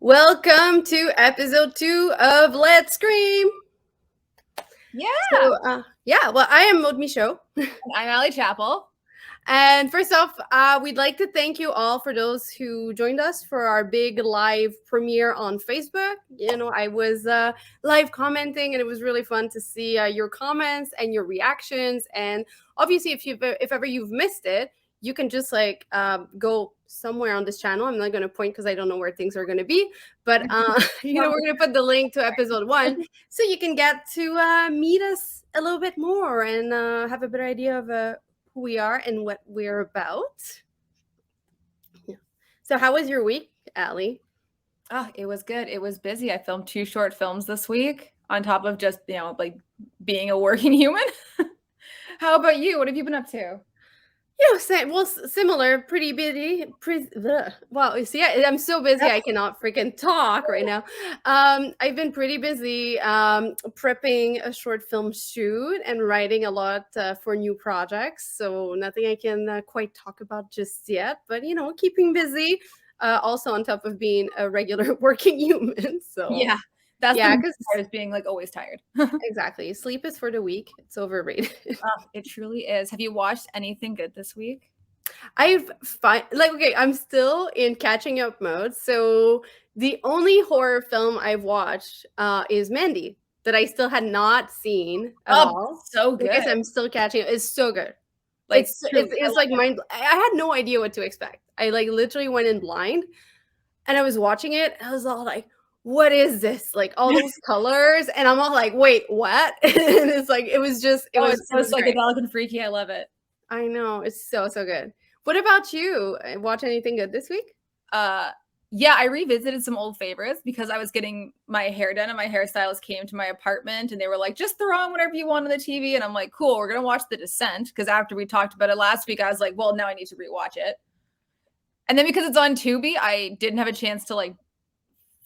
Welcome to episode 2 of Let's Scream. Yeah. Well, I am Maude Michaud. I'm Chappell. And first off, we'd like to thank you all for those who joined us for our big live premiere on Facebook. You know, I was live commenting, and it was really fun to see your comments and your reactions. And obviously, if ever you've missed it, you can just go somewhere on this channel. I'm not going to point because I don't know where things are going to be, but we're going to put the link to episode 1 so you can get to meet us a little bit more and have a better idea of who we are and what we're about. Yeah. So how was your week, Allie? Oh, it was good. It was busy. I filmed 2 short films this week on top of just, being a working human. How about you? What have you been up to? Similar, pretty busy. Wow, you see, I'm so busy I cannot freaking talk right now. I've been pretty busy prepping a short film shoot and writing a lot for new projects. So nothing I can quite talk about just yet, but keeping busy. Also on top of being a regular working human. So yeah. That's the part is being always tired. Exactly. Sleep is for the weak. It's overrated. It truly is. Have you watched anything good this week? I'm still in catching up mode. So the only horror film I've watched is Mandy that I still had not seen at all. So good. Because I'm still catching up. It's so good. It's like mind. I had no idea what to expect. I literally went in blind, and I was watching it. I was all like, what is this? Like all those colors, and I'm all like, wait, what? And it's like it was psychedelic and freaky. I love it. I know, it's so good. What about you? Watch anything good this week? Yeah, I revisited some old favorites because I was getting my hair done and my hairstylist came to my apartment and they were like, just throw on whatever you want on the TV. And I'm like, cool, we're gonna watch The Descent, because after we talked about it last week, I was like, well, now I need to rewatch it. And then because it's on Tubi, I didn't have a chance to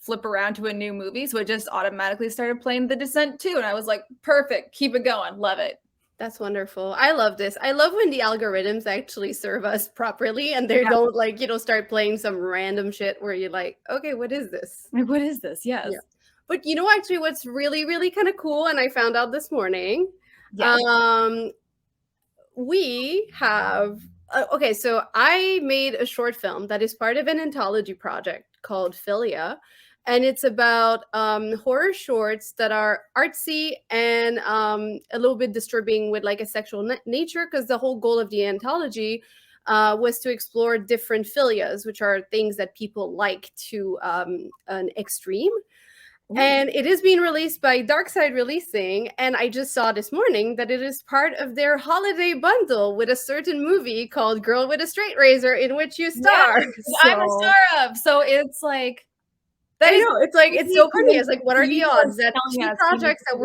flip around to a new movie, so it just automatically started playing The Descent too, and I was like, perfect, keep it going, love it. That's wonderful. I love this. I love when the algorithms actually serve us properly and they don't start playing some random shit where you're like, okay, what is this? What is this? Yes. Yeah. But actually what's really, really kind of cool, and I found out this morning, we have okay, so I made a short film that is part of an anthology project called Philia, and it's about horror shorts that are artsy and a little bit disturbing with a sexual nature, because the whole goal of the anthology was to explore different philias, which are things that people like to an extreme. Ooh. And it is being released by Darkside Releasing, and I just saw this morning that it is part of their holiday bundle with a certain movie called Girl with a Straight Razor, in which you star. I'm a star of. So it's like, it's so funny. It's like, what are the odds that two projects that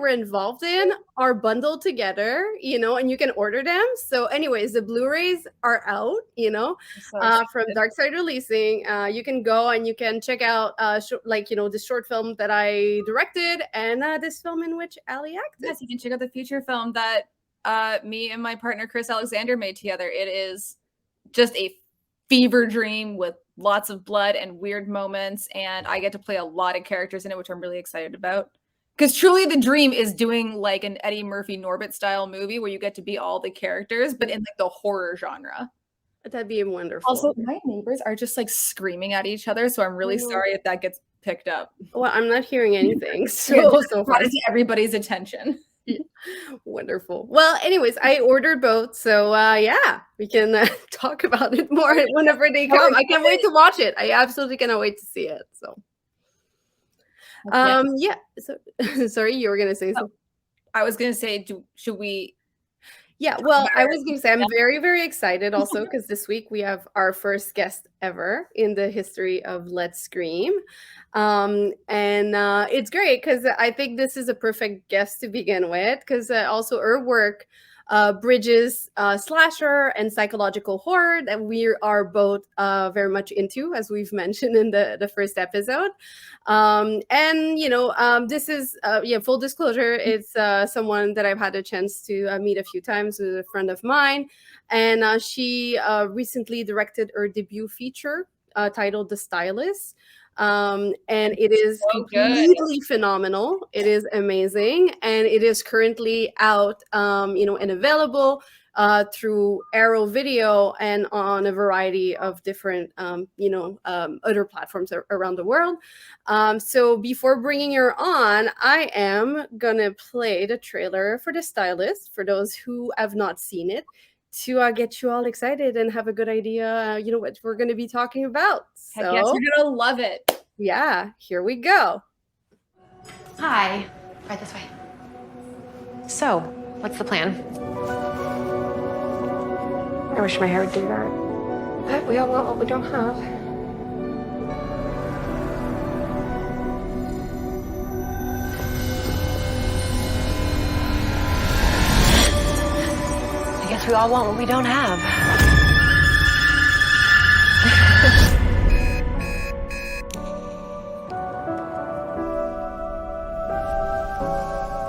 were involved in are bundled together, and you can order them. So anyways, the Blu-rays are out, from Darkside Releasing. You can go and you can check out this short film that I directed and this film in which Allie acted. Yes, you can check out the feature film that me and my partner Chris Alexander made together. It is just a fever dream with lots of blood and weird moments, and I get to play a lot of characters in it, which I'm really excited about. Because truly the dream is doing an Eddie Murphy Norbit style movie where you get to be all the characters, but in the horror genre. That'd be wonderful. Also, my neighbors are just screaming at each other, so I'm really sorry if that gets picked up. Well, I'm not hearing anything, so far to everybody's attention. Wonderful. Well, anyways, I ordered both, so we can talk about it more whenever they come. I can't wait to watch it. I absolutely cannot wait to see it. So so sorry, you were gonna say something. I was gonna say, should we? Yeah, well, I was going to say I'm very, very excited also because this week we have our first guest ever in the history of Let's Scream. And it's great because I think this is a perfect guest to begin with, because also her work bridges slasher and psychological horror that we are both very much into, as we've mentioned in the first episode. This is full disclosure, it's someone that I've had a chance to meet a few times, with a friend of mine, and she recently directed her debut feature titled The Stylist. And it is So good. completely phenomenal. It is amazing, and it is currently out, and available through Arrow Video and on a variety of different, other platforms around the world. So before bringing her on, I am gonna play the trailer for The Stylist for those who have not seen it, to get you all excited and have a good idea, what we're going to be talking about. Heck yes, So, you're gonna love it. yeah, here we go. Hi. Right this way. So, what's the plan? I wish my hair would do that. But we all want what we don't have. I guess we all want what we don't have.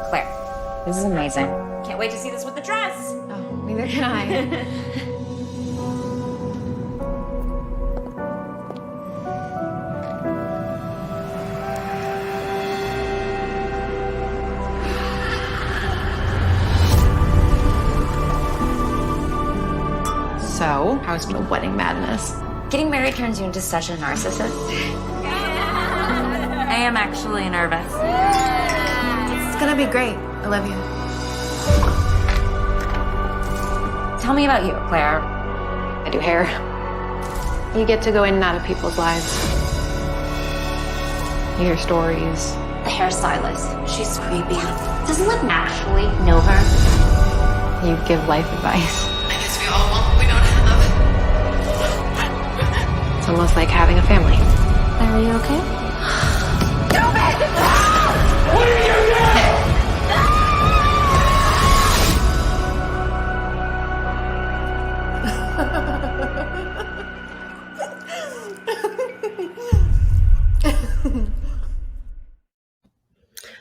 Claire, this is amazing. Can't wait to see this with the dress. Oh, neither can I. So, how's the wedding madness? Getting married turns you into such a narcissist. I am actually nervous. It's gonna be great. I love you. Tell me about you, Claire. I do hair. You get to go in and out of people's lives. You hear stories. The hairstylist. She's creepy. Doesn't Liv actually know her? You give life advice. I guess we all want what we don't have. It's almost like having a family. Claire, are you okay?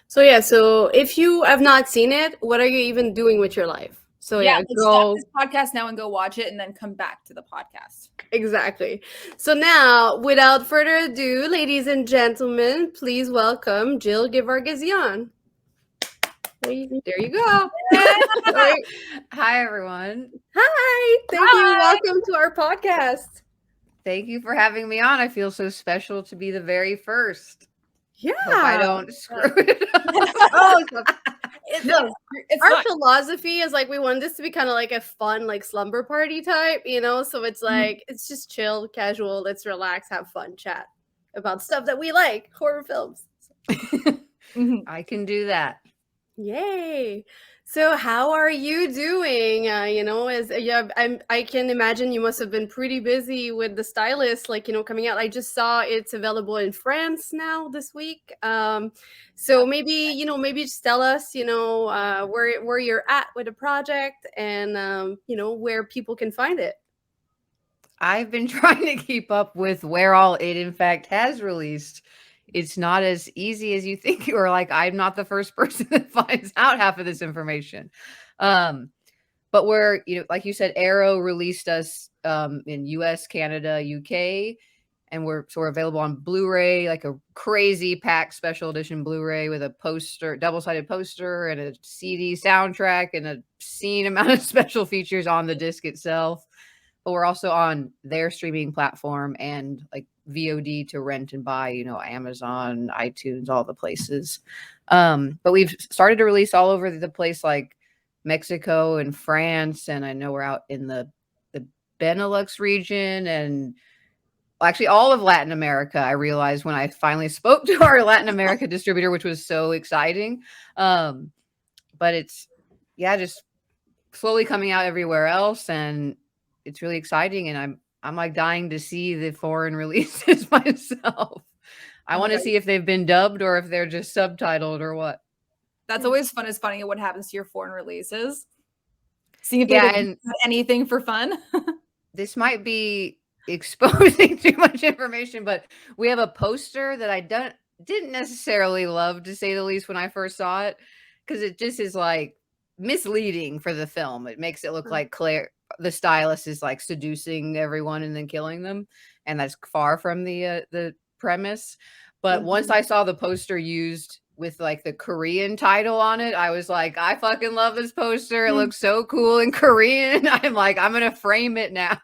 So yeah, so if you have not seen it, what are you even doing with your life? So yeah, let's stop this podcast now and go watch it and then come back to the podcast. Exactly. So now, without further ado, ladies and gentlemen, please welcome Jill Gevargizian. There you go. Hi, everyone. Hi. Thank you. Welcome to our podcast. Thank you for having me on. I feel so special to be the very first. Yeah. Hope I don't screw it up. Our philosophy is like we want this to be kind of like a fun, like slumber party type, So it's like it's just chill, casual. Let's relax, have fun, chat about stuff that we like, horror films. I can do that. Yay! So how are you doing? I can imagine you must have been pretty busy with The Stylist, coming out. I just saw it's available in France now this week. So maybe just tell us, where you're at with the project and where people can find it. I've been trying to keep up with where all it in fact has released. It's not as easy as you think. You're like, I'm not the first person that finds out half of this information. But we're, like you said, Arrow released us in US, Canada, UK, and we're available on Blu-ray, like a crazy packed special edition Blu-ray with a poster, double-sided poster, and a CD soundtrack, and a obscene amount of special features on the disc itself. But we're also on their streaming platform and like VOD to rent and buy, Amazon, iTunes, all the places. But we've started to release all over the place, like Mexico and France. And I know we're out in the Benelux region and actually all of Latin America. I realized when I finally spoke to our Latin America distributor, which was so exciting. But it's, just slowly coming out everywhere else. And it's really exciting. And I'm like dying to see the foreign releases myself. I want to see if they've been dubbed or if they're just subtitled or what. That's always fun. Is finding out what happens to your foreign releases. Seeing if they did anything for fun. This might be exposing too much information, but we have a poster that I didn't necessarily love, to say the least, when I first saw it, because it just is like misleading for the film. It makes it look like Claire the stylist is like seducing everyone and then killing them, and that's far from the premise. But once I saw the poster used with like the Korean title on it, I was like, I fucking love this poster. It looks so cool in Korean. I'm like, I'm gonna frame it now.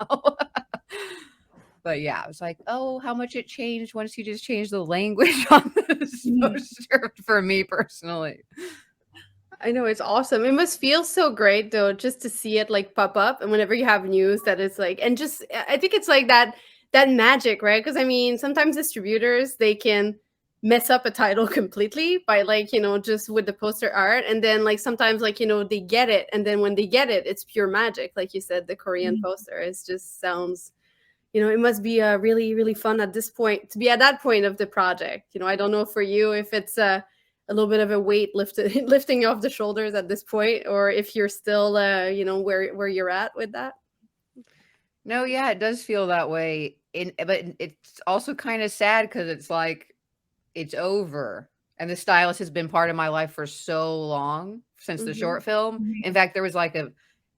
But yeah, I was like, oh, how much it changed once you just changed the language on this poster for me personally. I know, it's awesome. It must feel so great though, just to see it like pop up, and whenever you have news that it's like, and just I think it's like that magic, right? Because I mean, sometimes distributors, they can mess up a title completely by like, just with the poster art, and then like sometimes like, they get it, and then when they get it, it's pure magic. Like you said, the Korean poster, it just sounds, it must be really, really fun at this point to be at that point of the project. I don't know for you if it's a little bit of a weight lifting off the shoulders at this point, or if you're still, where you're at with that. No, yeah, it does feel that way. But it's also kind of sad because it's like it's over, and the stylist has been part of my life for so long since the short film. In fact, there was like a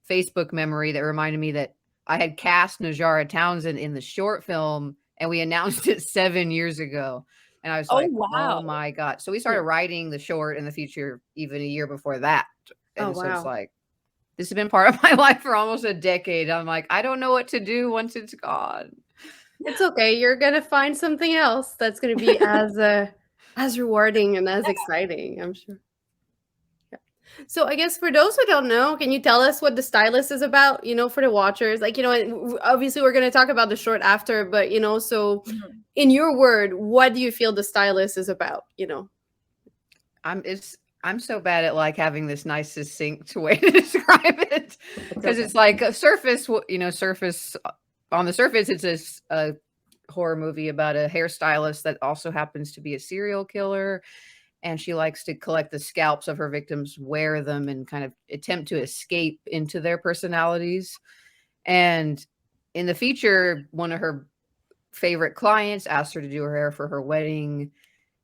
Facebook memory that reminded me that I had cast Najara Townsend in the short film, and we announced it 7 years ago. And I was like, wow. oh my God. So we started writing the short and the feature even a year before that. And so it's like, this has been part of my life for almost a decade. I'm like, I don't know what to do once it's gone. It's okay. You're gonna find something else that's gonna be as rewarding and as exciting, I'm sure. So I guess for those who don't know, can you tell us what The Stylist is about, for the watchers? Like, obviously we're going to talk about the short after, but, so in your word, what do you feel The Stylist is about, I'm so bad at like having this nice succinct way to describe it, because it's like a surface, surface on the surface, it's a horror movie about a hairstylist that also happens to be a serial killer. And she likes to collect the scalps of her victims, wear them, and kind of attempt to escape into their personalities. And in the feature, one of her favorite clients asked her to do her hair for her wedding.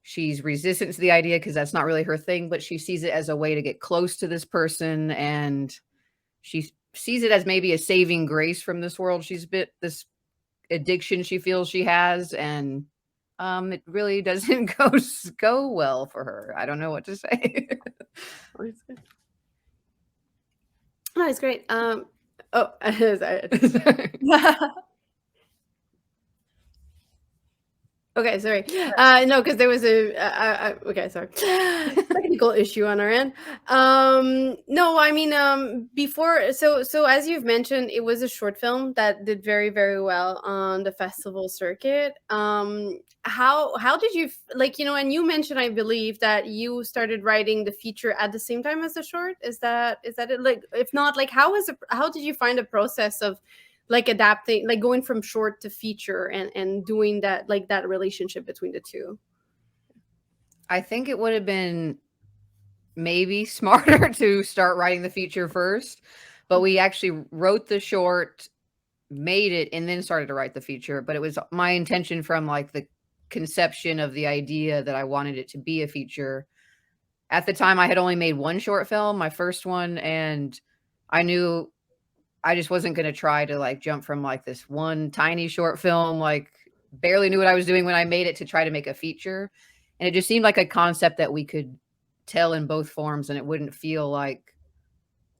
She's resistant to the idea because that's not really her thing, but she sees it as a way to get close to this person. And she sees it as maybe a saving grace from this world. She's bit this addiction she feels she has, and it really doesn't go well for her. I don't know what to say. Oh, it's great. Okay, sorry. No, because there was okay, sorry. Technical issue on our end. No, I mean, before, so as you've mentioned, it was a short film that did very, very well on the festival circuit. How did you like, and you mentioned, I believe, that you started writing the feature at the same time as the short. Is that it? Like, if not, like, how did you find the process of like adapting, like going from short to feature and doing that, like that relationship between the two? I think it would have been maybe smarter to start writing the feature first, but we actually wrote the short, made it, and then started to write the feature. But it was my intention from like the conception of the idea that I wanted it to be a feature. At the time, I had only made one short film, my first one, and I knew I just wasn't going to try to like jump from like this one tiny short film, like barely knew what I was doing when I made it, to try to make a feature. And it just seemed like a concept that we could tell in both forms, and it wouldn't feel like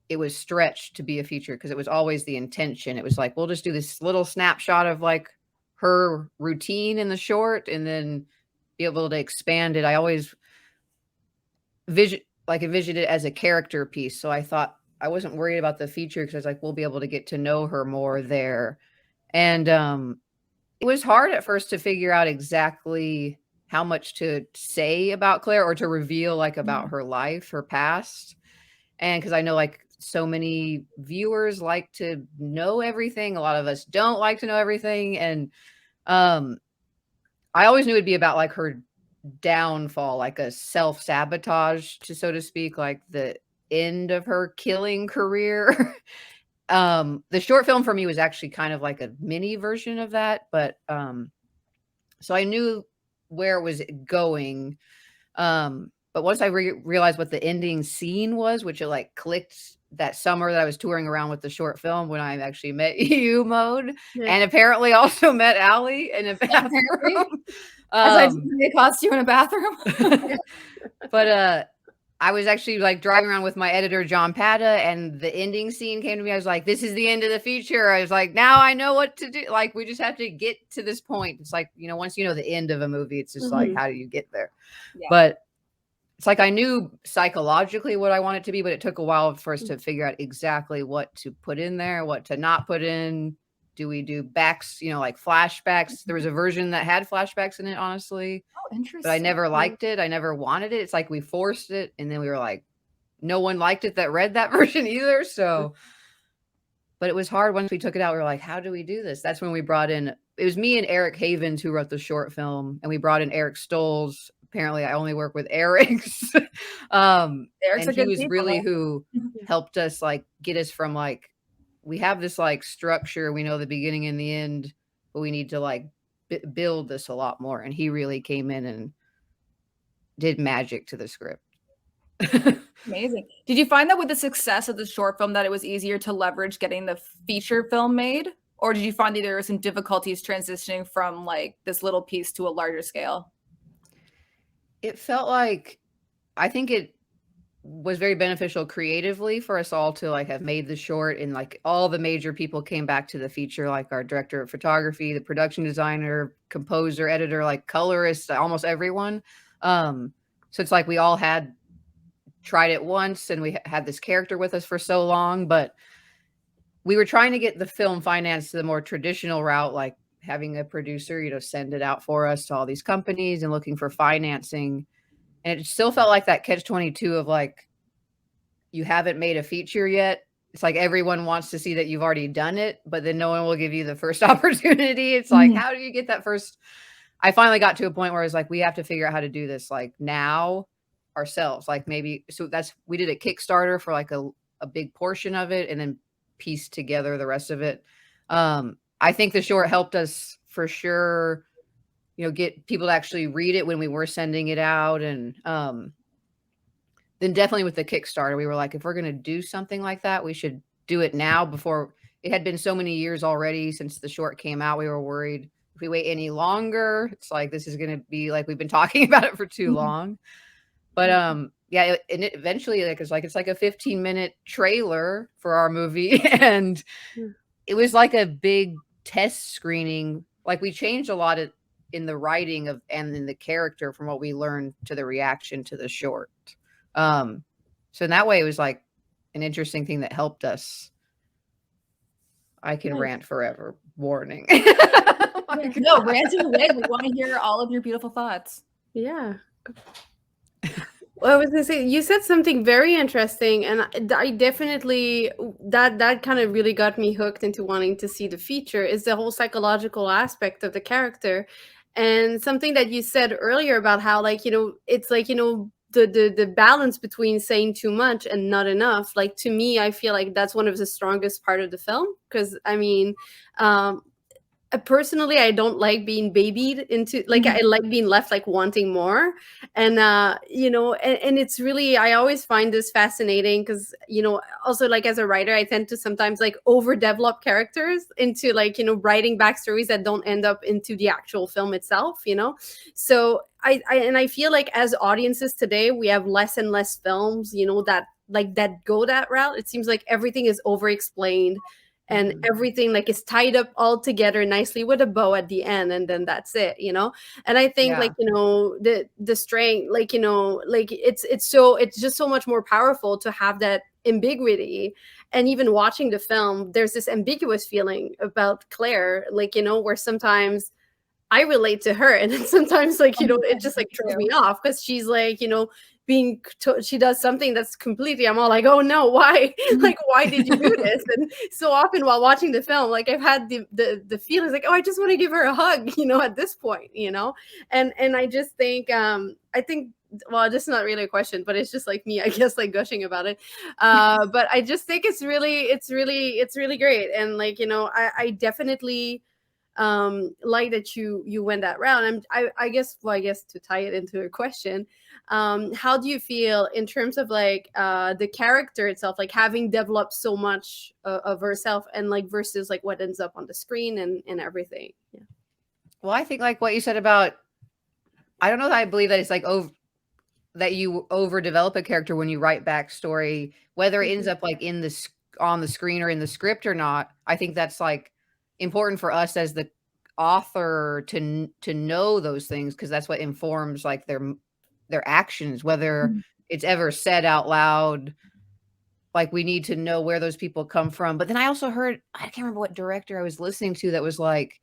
it was stretched to be a feature, because it was always the intention. It was like, we'll just do this little snapshot of like her routine in the short and then be able to expand it. I always envisioned it as a character piece. So I thought, I wasn't worried about the feature because I was like, we'll be able to get to know her more there. And it was hard at first to figure out exactly how much to say about Claire, or to reveal like about her life, her past. And because I know like so many viewers like to know everything. A lot of us don't like to know everything. And I always knew it'd be about like her downfall, like a self-sabotage, so to speak, like the end of her killing career. The short film for me was actually kind of like a mini version of that, but so I knew where it was going. But once I realized what the ending scene was, which it like clicked that summer that I was touring around with the short film when I actually met you, Maude, Yeah. and apparently also met Allie in a bathroom. As I may cost you in a bathroom. But I was actually like driving around with my editor, John Pata, and the ending scene came to me. I was like, this is the end of the feature. I was like, now I know what to do. Like, we just have to get to this point. It's like, you know, once you know the end of a movie, it's just like, how do you get there? Yeah. But it's like I knew psychologically what I want it to be, but it took a while for us to figure out exactly what to put in there, what to not put in. Do we do backs, you know, like flashbacks? There was a version that had flashbacks in it, honestly. Oh, interesting. But I never liked it. I never wanted it. It's like we forced it, and then we were like, no one liked it that read that version either. So, but it was hard once we took it out. We were like, how do we do this? That's when we brought in, it was me and Eric Havens who wrote the short film, and we brought in Eric Stolz. Apparently I only work with Eric's. Eric's and a he good was people, really though. who helped us like get us from like, we have this like structure, we know the beginning and the end, but we need to like build this a lot more. And he really came in and did magic to the script. Amazing. Did you find that with the success of the short film that it was easier to leverage getting the feature film made? Or did you find that there were some difficulties transitioning from like this little piece to a larger scale? It felt like, I think it was very beneficial creatively for us all to like have made the short, and like all the major people came back to the feature, like our director of photography, the production designer, composer, editor, like colorist, almost everyone. So it's like we all had tried it once, and we had this character with us for so long, but we were trying to get the film financed the more traditional route, like having a producer, you know, send it out for us to all these companies and looking for financing. And it still felt like that catch-22 of like, you haven't made a feature yet. It's like everyone wants to see that you've already done it, but then no one will give you the first opportunity. It's like, how do you get that first? I finally got to a point where I was like, we have to figure out how to do this like now ourselves. Like maybe, so we did a Kickstarter for like a big portion of it, and then pieced together the rest of it. I think the short helped us for sure, you know, get people to actually read it when we were sending it out. And then definitely with the Kickstarter, we were like, if we're going to do something like that, we should do it now. Before, it had been so many years already since the short came out. We were worried if we wait any longer, it's like, this is going to be like, we've been talking about it for too long. But yeah, and it eventually like, it's like a 15-minute trailer for our movie. And it was like a big test screening. Like we changed a lot in the writing of, and in the character from what we learned to the reaction to the short. So in that way, it was like an interesting thing that helped us. I can rant forever. Warning. No, ranting away. We want to hear all of your beautiful thoughts. Yeah. Well, I was gonna say, you said something very interesting, and I definitely, that kind of really got me hooked into wanting to see the feature, is the whole psychological aspect of the character. And something that you said earlier about how, like, you know, it's like, you know, the balance between saying too much and not enough. Like, to me, I feel like that's one of the strongest part of the film, because I mean, personally, I don't like being babied into, like, I like being left like wanting more. And you know, and it's really, I always find this fascinating, because, you know, also like as a writer, I tend to sometimes like overdevelop characters into like, you know, writing backstories that don't end up into the actual film itself, you know. So I feel like as audiences today, we have less and less films, you know, that like that go that route. It seems like everything is over explained, and everything like is tied up all together nicely with a bow at the end, and then that's it, you know. And I think like, you know, the strength, like, you know, like it's just so much more powerful to have that ambiguity. And even watching the film, there's this ambiguous feeling about Claire, like, you know, where sometimes I relate to her, and then sometimes like, you know, it just like throws me off, because she's like, you know, she does something that's completely, I'm all like, oh no, why? Like, why did you do this? And so often while watching the film, like I've had the feelings like, oh, I just want to give her a hug, you know, at this point, you know. And I just think I think, well, this is not really a question, but it's just like me, I guess, like gushing about it. But I just think it's really great. And like, you know, I definitely like that you went that route. I guess, well, I guess to tie it into a question, how do you feel in terms of like the character itself, like having developed so much of herself, and like versus like what ends up on the screen and everything? Yeah. Well, I think like what you said about, I don't know that I believe that it's like that you overdevelop a character when you write backstory, whether it ends up like in the on the screen or in the script or not. I think that's like important for us as the author to know those things, because that's what informs like their actions, whether it's ever said out loud. Like we need to know where those people come from. But then I also heard, I can't remember what director I was listening to that was like,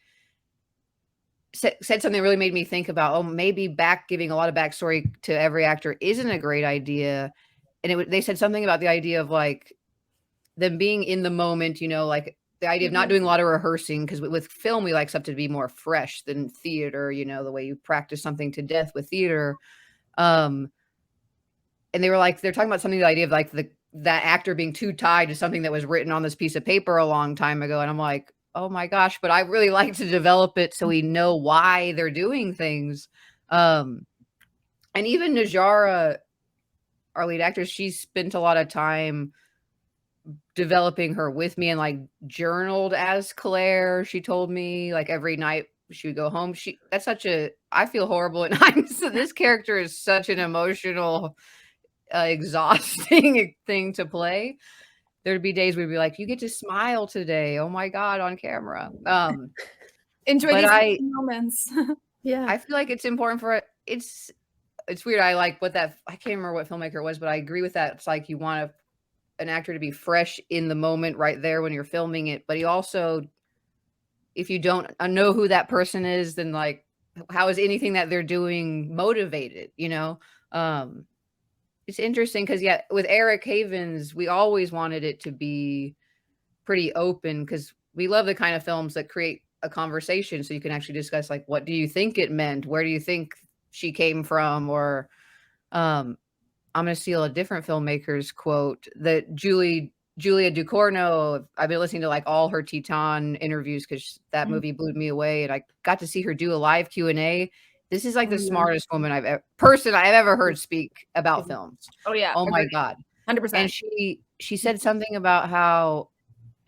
said something that really made me think about, oh, maybe giving a lot of backstory to every actor isn't a great idea. And they said something about the idea of like them being in the moment, you know, like the idea of not doing a lot of rehearsing, because with film, we like stuff to be more fresh than theater, you know, the way you practice something to death with theater. And they were like, they're talking about something, the idea of like that actor being too tied to something that was written on this piece of paper a long time ago. And I'm like, oh my gosh, but I really like to develop it so we know why they're doing things. And even Najara, our lead actress, she spent a lot of time developing her with me and like journaled as Claire. She told me like every night she would go home. I feel horrible at times. This character is such an emotional, exhausting thing to play. There'd be days we'd be like, you get to smile today. Oh my God, on camera. Enjoy these moments. Yeah. I feel like it's important for it's weird. I can't remember what filmmaker it was, but I agree with that. It's like you want an actor to be fresh in the moment right there when you're filming it. But he also, if you don't know who that person is, then like, how is anything that they're doing motivated, you know? It's interesting because, yeah, with Eric Havens, we always wanted it to be pretty open because we love the kind of films that create a conversation so you can actually discuss, like, what do you think it meant? Where do you think she came from? Or I'm going to steal a different filmmaker's quote that Julia Ducournau, I've been listening to like all her Teton interviews because that movie blew me away. And I got to see her do a live Q&A. This is like the smartest woman I've ever heard speak about films. Oh yeah. Oh my God. 100%. And she said something about how,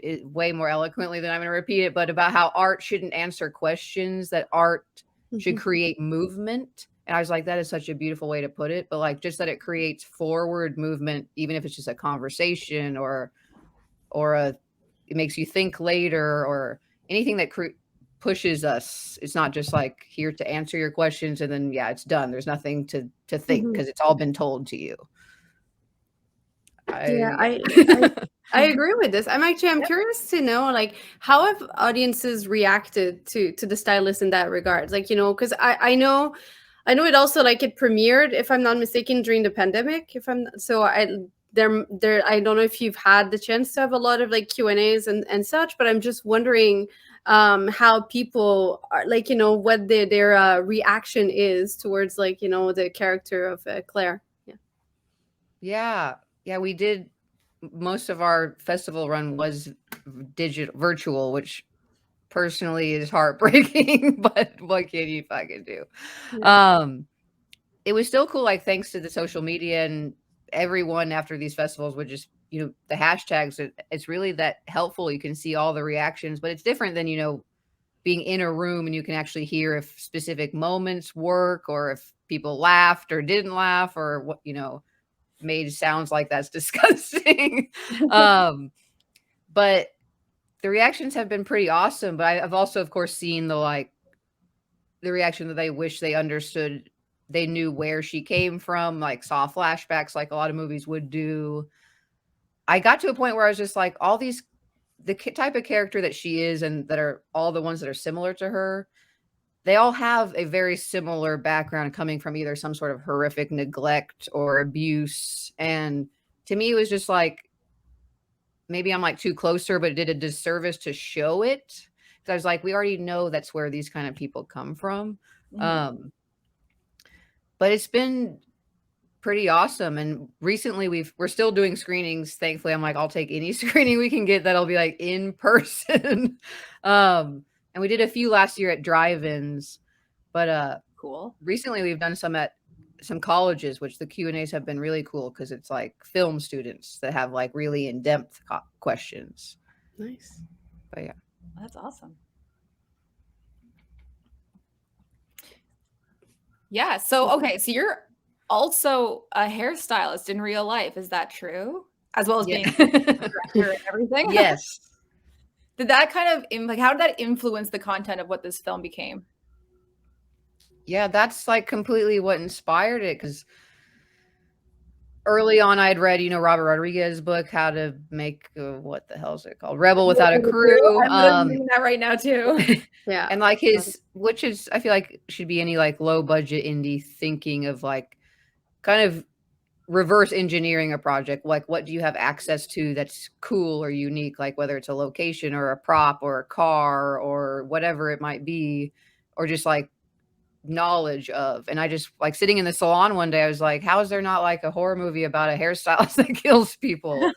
way more eloquently than I'm going to repeat it, but about how art shouldn't answer questions, that art should create movement. And I was like, that is such a beautiful way to put it. But like, just that it creates forward movement, even if it's just a conversation or it makes you think later, or anything that pushes us. It's not just like here to answer your questions and then, yeah, it's done. There's nothing to think because it's all been told to you. I agree with this. I'm curious to know, like, how have audiences reacted to the Stylist in that regard? Like, you know, because I know it also, like, it premiered, if I'm not mistaken, during the pandemic. I don't know if you've had the chance to have a lot of like Q&As and such, but I'm just wondering how people are, like, you know, what their reaction is towards, like, you know, the character of Claire. Yeah, we did. Most of our festival run was virtual, which personally is heartbreaking, but what can you fucking do? Yeah. It was still cool, like, thanks to the social media and everyone after these festivals would just, you know, the hashtags, it's really that helpful. You can see all the reactions, but it's different than, you know, being in a room and you can actually hear if specific moments work or if people laughed or didn't laugh or what, you know, made sounds like that's disgusting. But the reactions have been pretty awesome. But I've also, of course, seen the reaction that they wish they understood, they knew where she came from, like saw flashbacks like a lot of movies would do. I got to a point where I was just like, the type of character that she is and that are all the ones that are similar to her, they all have a very similar background coming from either some sort of horrific neglect or abuse. And to me, it was just like, maybe I'm like too close to her, but it did a disservice to show it. Because I was like, we already know that's where these kind of people come from. Mm-hmm. But it's been pretty awesome. And recently we're still doing screenings. Thankfully, I'm like, I'll take any screening we can get that'll be like in person. And we did a few last year at drive-ins, but Cool. recently we've done some at some colleges, which the Q&As have been really cool because it's like film students that have like really in-depth questions. Nice. But yeah. That's awesome. Yeah. So, okay. So you're also a hairstylist in real life. Is that true? As well as being a director and everything? Yes. Did that kind of, like, how did that influence the content of what this film became? Yeah, that's like completely what inspired it, because early on I'd read, Robert Rodriguez's book, How to Make, what the hell is it called? Rebel Without a Crew. I'm reading that right now too. Yeah. And like which is, I feel like should be any like low budget indie thinking of like kind of reverse engineering a project. Like, what do you have access to that's cool or unique? Like whether it's a location or a prop or a car or whatever it might be, or just like knowledge of. And I just like sitting in the salon one day, I was like, how is there not like a horror movie about a hairstylist that kills people?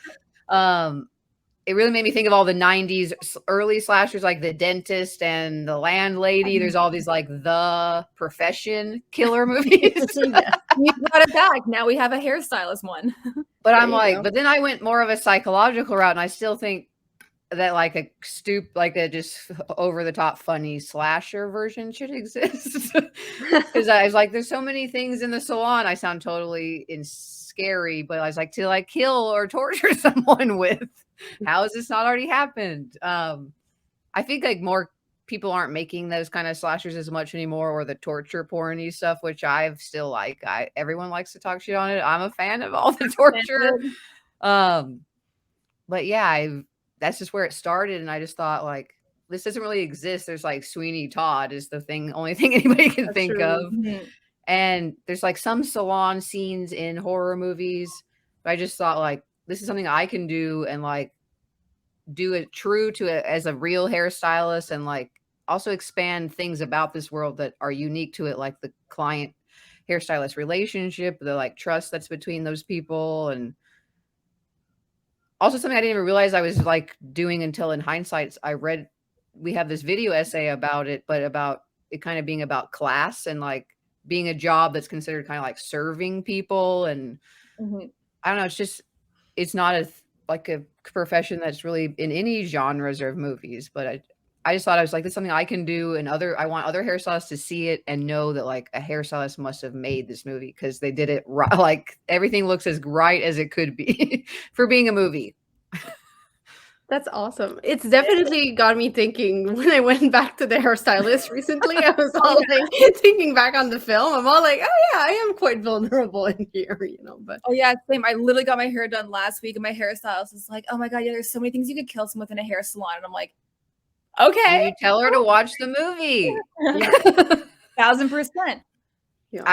It really made me think of all the 90s early slashers, like The Dentist and The Landlady. There's all these like The Profession killer movies. You brought it back. Now we have a hairstylist one. But I'm like, but then I went more of a psychological route, and I still think that like a just over the top funny slasher version should exist. Because I was like, there's so many things in the salon I sound totally scary, but I was like, to like kill or torture someone with. How has this not already happened? I think like more people aren't making those kind of slashers as much anymore, or the torture porny stuff, which I've still like. Everyone likes to talk shit on it. I'm a fan of all the torture. But yeah, that's just where it started, and I just thought like, this doesn't really exist. There's like Sweeney Todd is the only thing anybody can think of. And there's like some salon scenes in horror movies, but I just thought like, this is something I can do and like do it true to it as a real hairstylist, and like also expand things about this world that are unique to it, like the client hairstylist relationship, the like trust that's between those people. And also something I didn't even realize I was like doing until in hindsight, we have this video essay about it, but about it kind of being about class and like being a job that's considered kind of like serving people. And I don't know, it's not like a profession that's really in any genres of movies, but I just thought, I was like, this is something I can do, and I want other hairstylists to see it and know that like a hairstylist must have made this movie because they did it right. Like everything looks as right as it could be for being a movie. That's awesome. It's definitely got me thinking when I went back to the hairstylist recently. I was all like thinking back on the film. I'm all like, oh yeah, I am quite vulnerable in here, But oh yeah, same. I literally got my hair done last week, and my hairstylist is like, oh my god, yeah, there's so many things you could kill someone within a hair salon. And I'm like, okay. You tell her to watch the movie. 1000%. Yeah.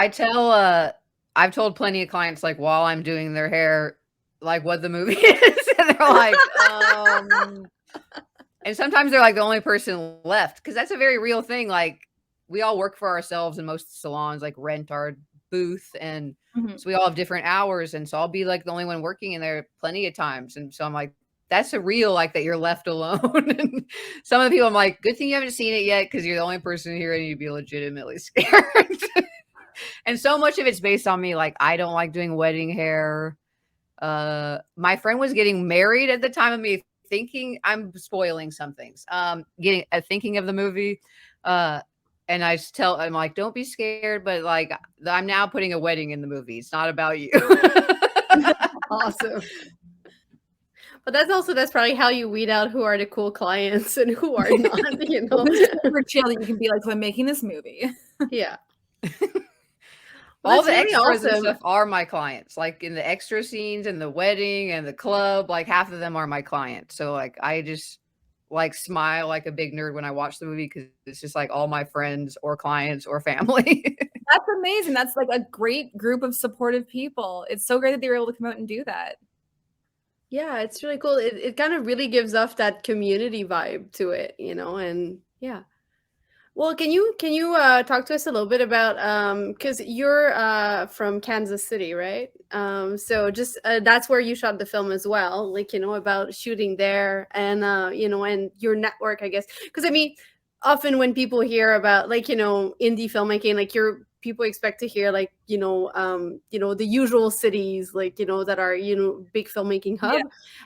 I've told plenty of clients like while I'm doing their hair, like what the movie is, and they're like, and sometimes they're like the only person left, because that's a very real thing. Like we all work for ourselves, and most salons like rent our booth, and so we all have different hours, and so I'll be like the only one working in there plenty of times, and so I'm like, that's a real like that you're left alone. And some of the people I'm like, good thing you haven't seen it yet, because you're the only person here and you'd be legitimately scared. And so much of it's based on me. Like I don't like doing wedding hair. My friend was getting married at the time of me thinking, I'm spoiling some things, thinking of the movie, and I'm like, don't be scared, but like I'm now putting a wedding in the movie. It's not about you. Awesome. But that's probably how you weed out who are the cool clients and who are not, For chill, you can be like, so I'm making this movie. Yeah. All the extras and stuff are my clients. Like in the extra scenes and the wedding and the club, like half of them are my clients. So like I just like smile like a big nerd when I watch the movie, because it's just like all my friends or clients or family. That's amazing. That's like a great group of supportive people. It's so great that they were able to come out and do that. Yeah, it's really cool. It kind of really gives off that community vibe to it, and yeah. Well, can you talk to us a little bit about because you're from Kansas City, right? So just that's where you shot the film as well, like about shooting there, and and your network, I guess. Because I mean, often when people hear about like, indie filmmaking, like people expect to hear like, the usual cities, like, that are, big filmmaking hub.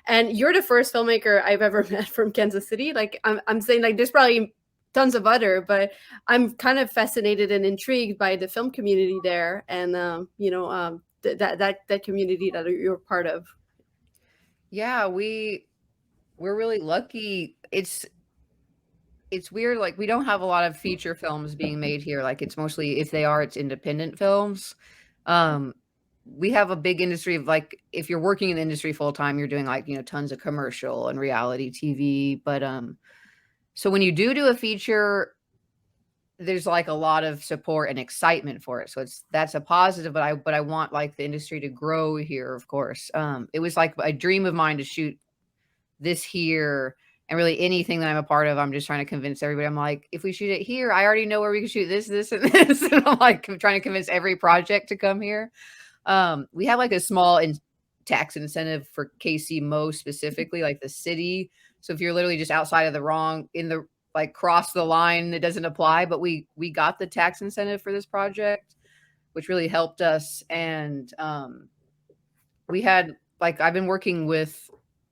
And you're the first filmmaker I've ever met from Kansas City. Like I'm saying, like, there's probably tons of other, but I'm kind of fascinated and intrigued by the film community there, and that community that you're part of. Yeah, we're really lucky. It's weird, like we don't have a lot of feature films being made here. Like it's mostly, if they are, it's independent films. We have a big industry of, like, if you're working in the industry full time, you're doing like, tons of commercial and reality TV. But so when you do a feature, there's like a lot of support and excitement for it. So that's a positive, but I want like the industry to grow here, of course. It was like a dream of mine to shoot this here, and really anything that I'm a part of, I'm just trying to convince everybody. I'm like, if we shoot it here, I already know where we can shoot this, this, and this. And I'm like, I'm trying to convince every project to come here. We have like a small tax incentive for KC Mo specifically, like the city. So if you're literally just outside of like cross the line, it doesn't apply, but we got the tax incentive for this project, which really helped us. And we had, like, I've been working with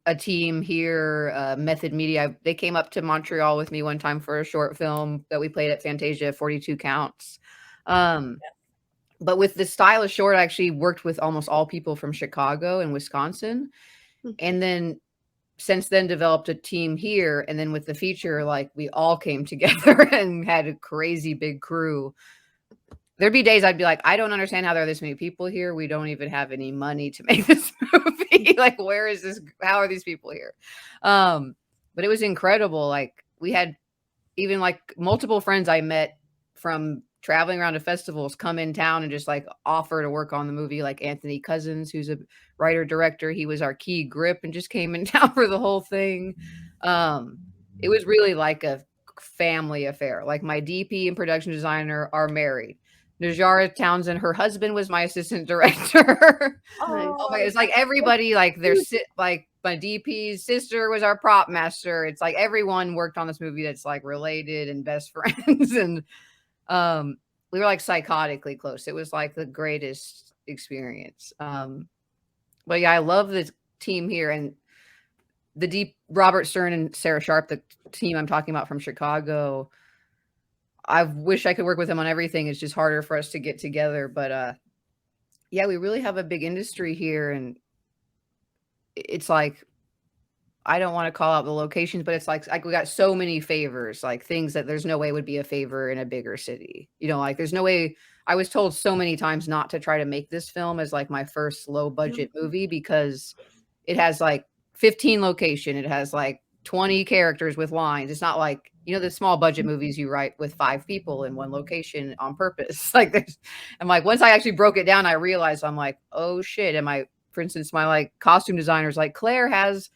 a team here, Method Media. They came up to Montreal with me one time for a short film that we played at Fantasia, 42 Counts. But with the Stylist short, I actually worked with almost all people from Chicago and Wisconsin. And then since then developed a team here. And then with the feature, like, we all came together and had a crazy big crew. There'd be days I'd be like, I don't understand how there are this many people here. We don't even have any money to make this movie. Like, where is this? How are these people here? But it was incredible. Like, we had even like multiple friends I met from traveling around to festivals come in town and just like offer to work on the movie. Like Anthony Cousins, who's a writer director, he was our key grip and just came in town for the whole thing. It was really like a family affair. Like, my DP and production designer are married. Najara Townsend, her husband was my assistant director. Oh my, it's like everybody, like like my DP's sister was our prop master. It's like everyone worked on this movie that's like related and best friends. And we were like psychotically close. It was like the greatest experience. But yeah, I love the team here, and Robert Stern and Sarah Sharp, the team I'm talking about from Chicago. I wish I could work with them on everything. It's just harder for us to get together. But yeah, we really have a big industry here, and it's like, I don't want to call out the locations, but it's like we got so many favors, like things that there's no way would be a favor in a bigger city. Like there's no way. I was told so many times not to try to make this film as like my first low budget movie, because it has like 15 location. It has like 20 characters with lines. It's not like, the small budget movies you write with 5 people in one location on purpose. Like I'm like, once I actually broke it down, I realized, I'm like, oh shit. For instance, my like costume designers, like Claire has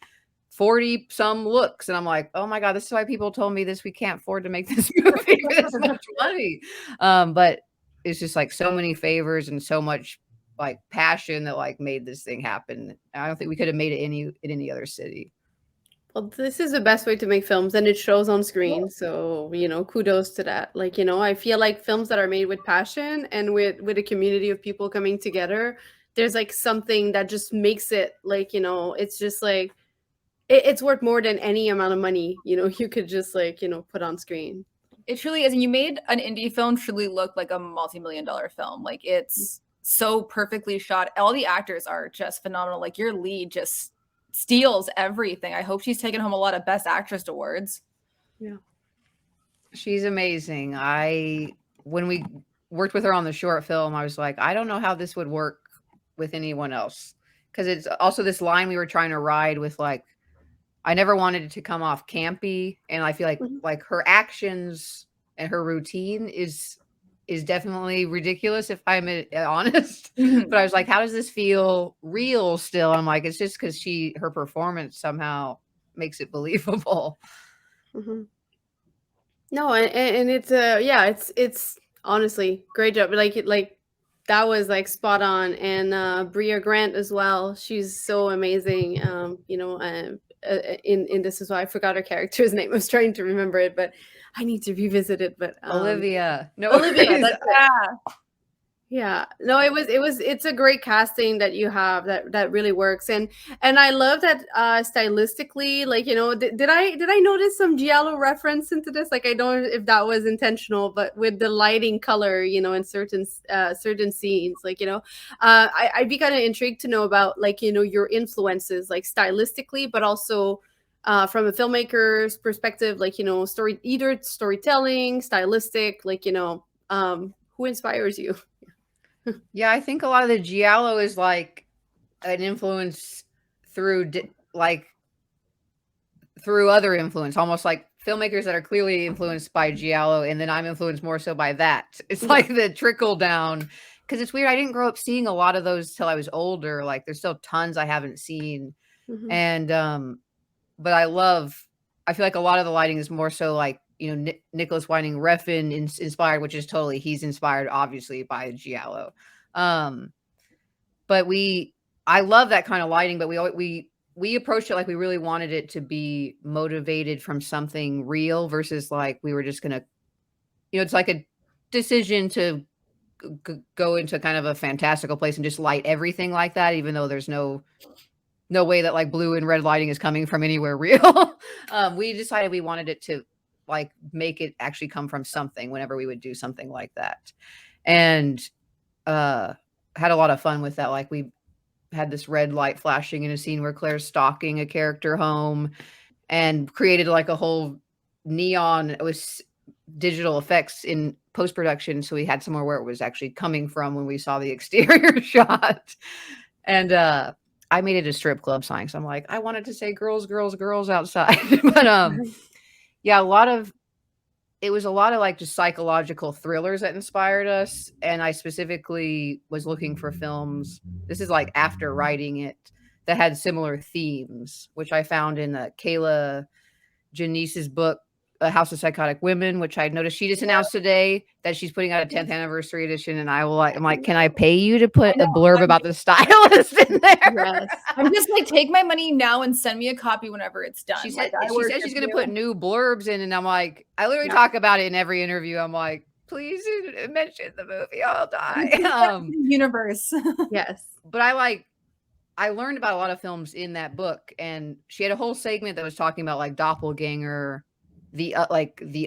40 some looks. And I'm like, oh my God, this is why people told me this. We can't afford to make this movie for this much money. But it's just like so many favors and so much like passion that like made this thing happen. I don't think we could have made it in any other city. Well, this is the best way to make films, and it shows on screen. So, kudos to that. Like, I feel like films that are made with passion and with a community of people coming together, there's like something that just makes it like, it's just like, it's worth more than any amount of money, you could just like, put on screen. It truly is. And you made an indie film truly look like a multi-million-dollar film. Like, it's so perfectly shot. All the actors are just phenomenal. Like, your lead just steals everything. I hope she's taken home a lot of Best Actress awards. Yeah. She's amazing. When we worked with her on the short film, I was like, I don't know how this would work with anyone else. Because it's also this line we were trying to ride with, like, I never wanted it to come off campy. And I feel like like her actions and her routine is definitely ridiculous, if I'm honest. But I was like, how does this feel real still? I'm like, it's just because her performance somehow makes it believable. No, and it's it's honestly great job. Like that was like spot on. And Bria Grant as well. She's so amazing. In this as well. I forgot her character's name. I was trying to remember it, but I need to revisit it, but Olivia. No, Olivia, that's Yeah. yeah. No, it's a great casting that you have that really works. And I love that stylistically, like, did I notice some giallo reference into this? Like, I don't know if that was intentional, but with the lighting color, in certain scenes, like, I'd be kind of intrigued to know about, like, your influences, like stylistically, but also from a filmmaker's perspective, like, either storytelling, stylistic, like, who inspires you? yeah, I think a lot of the giallo is like an influence through through other influence, almost like filmmakers that are clearly influenced by giallo, and then I'm influenced more so by that. It's like the trickle down, because it's weird. I didn't grow up seeing a lot of those till I was older. Like, there's still tons I haven't seen, and but I feel like a lot of the lighting is more so like, Nicholas Winding Refn inspired, which is totally, he's inspired obviously by giallo. But I love that kind of lighting, but we approached it like we really wanted it to be motivated from something real versus like we were just gonna, it's like a decision to go into kind of a fantastical place and just light everything like that, even though there's no way that like blue and red lighting is coming from anywhere real. We decided we wanted it to like make it actually come from something whenever we would do something like that. And had a lot of fun with that. Like, we had this red light flashing in a scene where Claire's stalking a character home, and created like a whole neon. It was digital effects in post-production, so we had somewhere where it was actually coming from when we saw the exterior shot. And I made it a strip club sign, so I'm like, I wanted to say girls, girls, girls outside. But yeah, it was a lot of like just psychological thrillers that inspired us. And I specifically was looking for films, this is like after writing it, that had similar themes, which I found in Kayla Janice's book, A House of Psychotic Women, which I noticed she just announced today that she's putting out a 10th anniversary edition. And I'm like, can I pay you to put a blurb about the stylist in there? Yes. I'm just like, take my money now and send me a copy whenever it's done. She said Like, she's going to put new blurbs in. And I'm like, I literally talk about it in every interview. I'm like, please mention the movie. I'll die. Universe. Yes. But I learned about a lot of films in that book, and she had a whole segment that was talking about like doppelganger, the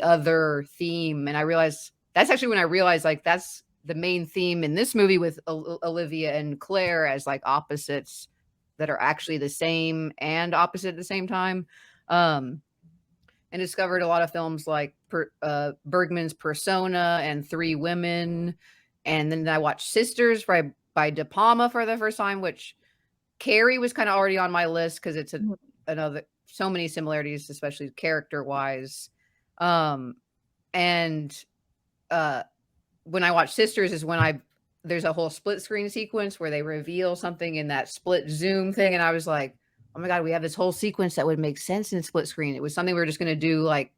other theme. And I realized that's actually when I realized like that's the main theme in this movie with Olivia and Claire as like opposites that are actually the same and opposite at the same time. And discovered a lot of films like Bergman's Persona and Three Women. And then I watched Sisters by De Palma for the first time, which Carrie was kind of already on my list because it's another, so many similarities, especially character wise. And when I watched Sisters is when there's a whole split screen sequence where they reveal something in that split zoom thing. And I was like, oh my God, we have this whole sequence that would make sense in split screen. It was something we were just going to do, like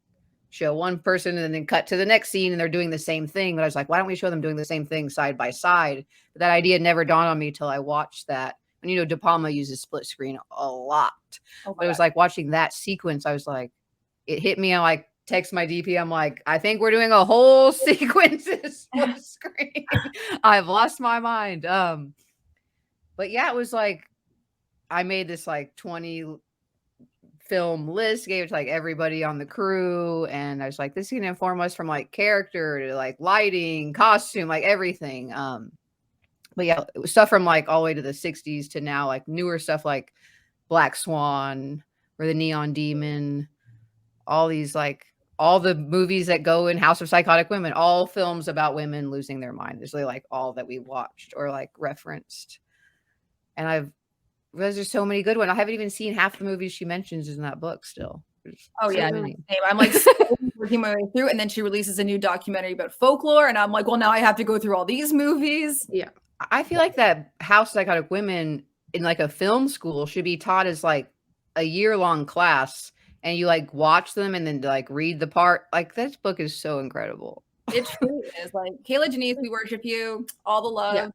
show one person and then cut to the next scene and they're doing the same thing. But I was like, why don't we show them doing the same thing side by side? But that idea never dawned on me till I watched that. And De Palma uses split screen a lot. But it was like watching that sequence, I was like, it hit me. I like text my DP. I'm like, I think we're doing a whole sequence in split screen. I've lost my mind. But yeah, it was like I made this like 20 film list, gave it to like everybody on the crew, and I was like, this can inform us from like character to like lighting, costume, like everything. But yeah, it was stuff from like all the way to the 60s to now, like newer stuff like Black Swan or The Neon Demon, all these like all the movies that go in House of Psychotic Women, all films about women losing their mind. There's really like all that we watched or like referenced. And there's so many good ones. I haven't even seen half the movies she mentions in that book still. Oh, yeah. I'm like working my way through, and then she releases a new documentary about folklore, and I'm like, well, now I have to go through all these movies. Yeah. I feel like that House of Psychotic Women in like a film school should be taught as like a year-long class, and you like watch them and then like read the part. Like, this book is so incredible. It truly is. Like, Kayla Janice, we worship you. All the love. Yeah.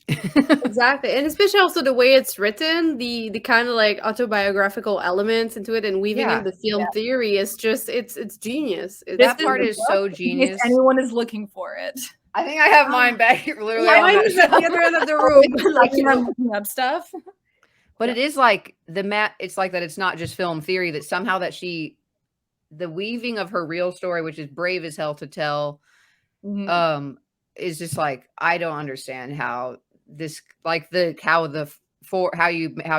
Exactly. And especially also the way it's written, the kind of like autobiographical elements into it and weaving in Yeah. the film theory is just it's genius. This That It's part the is book, so in case genius. anyone is looking for it. I think I have mine back here, literally yeah, on mine that is at the shelf. other end of the room. Like, you I'm know, looking up stuff. But it is like it's like that it's not just film theory, that somehow that the weaving of her real story, which is brave as hell to tell, Mhm. is just like, I don't understand how this, like how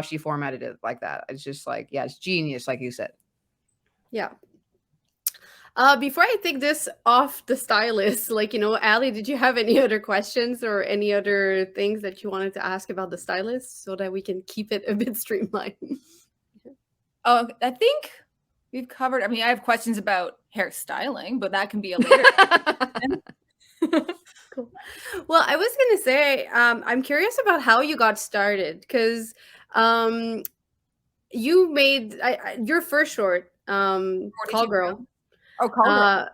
she formatted it like that. It's just like, yeah, it's genius, like you said. yeah. Before I take this off the stylist, like, you know, Allie, did you have any other questions or any other things that you wanted to ask about the stylist so that we can keep it a bit streamlined? Oh, I think we've covered. I mean, I have questions about hairstyling, but that can be a later. Cool. Well, I was gonna say, I'm curious about how you got started because you made your first short, Call 42 Girl. Oh, Call Girl.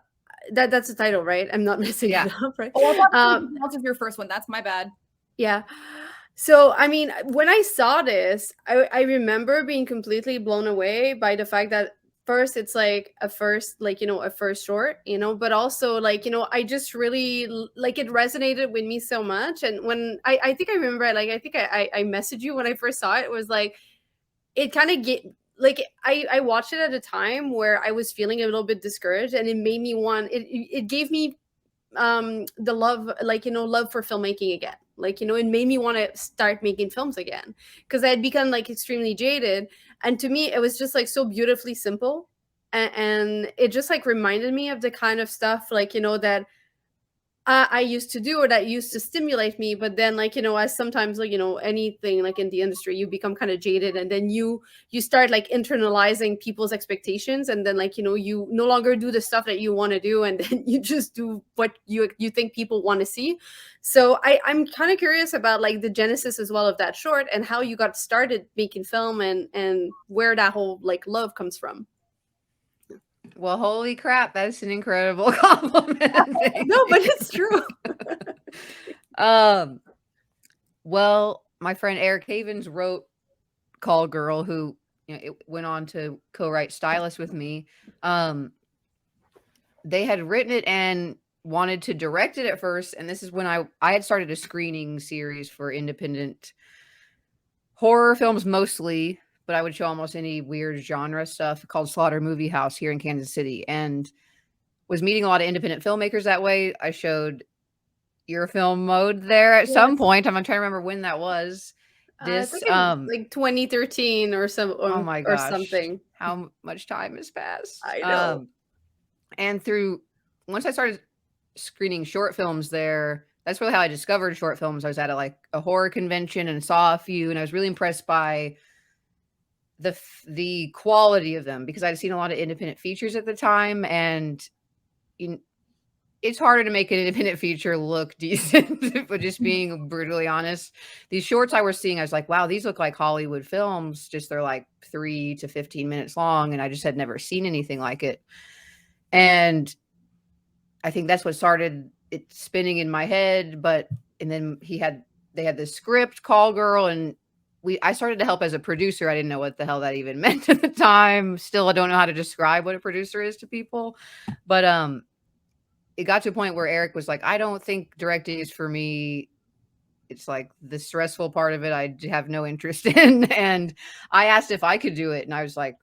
That's the title, right? I'm not messing Yeah. it up, right? Oh, I thought that was your first one. That's my bad. Yeah. So, I mean, when I saw this, I remember being completely blown away by the fact that first it's like a first, like, you know, a first short, you know, but also like, you know, I just really like it resonated with me so much. And when I think I remember, like, I think I messaged you when I first saw it, it was like, it kind of get like I watched it at a time where I was feeling a little bit discouraged and it made me want it gave me the love, like, you know, love for filmmaking again, like, you know, it made me want to start making films again because I had become like extremely jaded, and to me it was just like so beautifully simple, and it just like reminded me of the kind of stuff, like, you know, that I used to do or that used to stimulate me. But then, like, you know, as sometimes, like, you know, anything like in the industry, you become kind of jaded, and then you start like internalizing people's expectations, and then, like, you know, you no longer do the stuff that you want to do, and then you just do what you think people want to see. So I'm kind of curious about like the genesis as well of that short and how you got started making film, and where that whole like love comes from. Well, holy crap, that's an incredible compliment. No, but it's true. Well, my friend Eric Havens wrote Call Girl, who, you know, it went on to co-write Stylist with me. They had written it and wanted to direct it at first, and this is when I had started a screening series for independent horror films mostly, but I would show almost any weird genre stuff, called Slaughter Movie House here in Kansas City, and was meeting a lot of independent filmmakers that way. I showed your film Maude there at some point. I'm trying to remember when that was. I think it was like 2013 or some Oh my or gosh, something. how much time has passed. I know. And once I started screening short films there, that's really how I discovered short films. I was at a horror convention and saw a few, and I was really impressed by the quality of them because I'd seen a lot of independent features at the time, and it's harder to make an independent feature look decent, but just being brutally honest. These shorts I was seeing, I was like, wow, these look like Hollywood films, just they're like 3 to 15 minutes long, and I just had never seen anything like it. And I think that's what started it spinning in my head. And then they had this script, Call Girl, and I started to help as a producer. I didn't know what the hell that even meant at the time. Still, I don't know how to describe what a producer is to people. But it got to a point where Eric was like, I don't think directing is for me. It's like the stressful part of it I have no interest in. And I asked if I could do it. And I was like,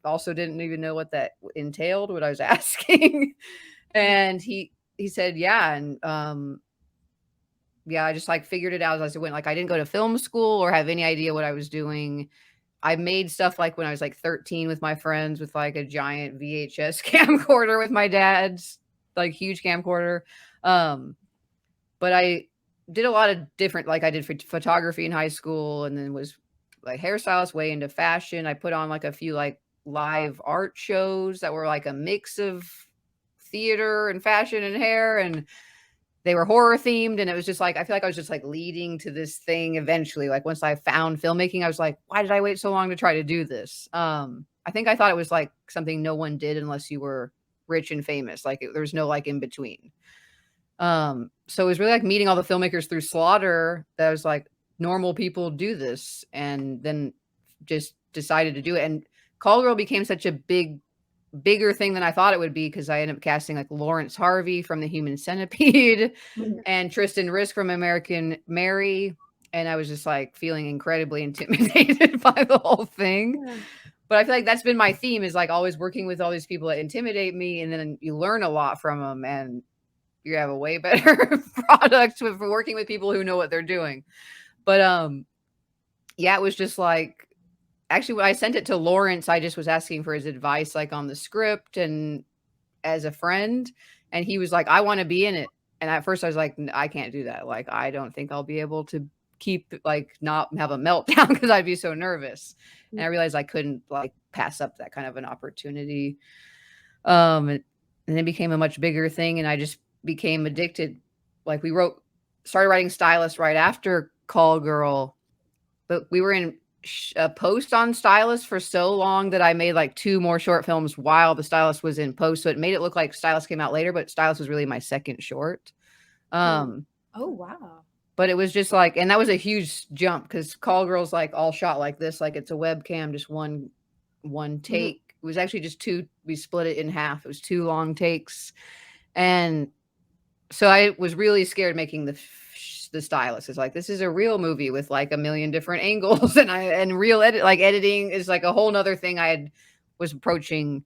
also didn't even know what that entailed, what I was asking. And he said, yeah. And yeah, I just like figured it out as I went. Like, I didn't go to film school or have any idea what I was doing. I made stuff like when I was like 13 with my friends with like a giant VHS camcorder with my dad's like huge camcorder. But I did a lot of different, like I did photography in high school, and then was like hairstylist, way into fashion. I put on like a few like live art shows that were like a mix of theater and fashion and hair, and they were horror themed. And it was just like, I feel like I was just like leading to this thing eventually. Like once I found filmmaking, I was like, why did I wait so long to try to do this? I think I thought it was like something no one did unless you were rich and famous. Like there was no like in between. So it was really like meeting all the filmmakers through Slaughter that was like normal people do this, and then just decided to do it. And Call Girl became such a bigger thing than I thought it would be, because I ended up casting like Lawrence Harvey from The Human Centipede and Tristan Risk from American Mary. And I was just like feeling incredibly intimidated by the whole thing. Yeah. But I feel like that's been my theme, is like always working with all these people that intimidate me, and then you learn a lot from them, and you have a way better product with working with people who know what they're doing. But yeah, it was just like, actually when I sent it to Lawrence, I just was asking for his advice like on the script and as a friend, and he was like, I want to be in it. And at first I was like, I can't do that. Like, I don't think I'll be able to keep like not have a meltdown, because I'd be so nervous. And I realized I couldn't like pass up that kind of an opportunity. And it became a much bigger thing, and I just became addicted. Like, we started writing Stylist right after Call Girl, but we were in a post on Stylist for so long that I made like 2 more short films while the Stylist was in post. So it made it look like Stylist came out later, but Stylist was really my second short. Oh, wow. But it was just like, and that was a huge jump, because Call Girl's like all shot like this, like it's a webcam, just one take. It was actually just 2. We split it in half. It was 2 long takes. And so I was really scared making the Stylist. It's like, this is a real movie with like a million different angles, and real editing is like a whole nother thing was approaching.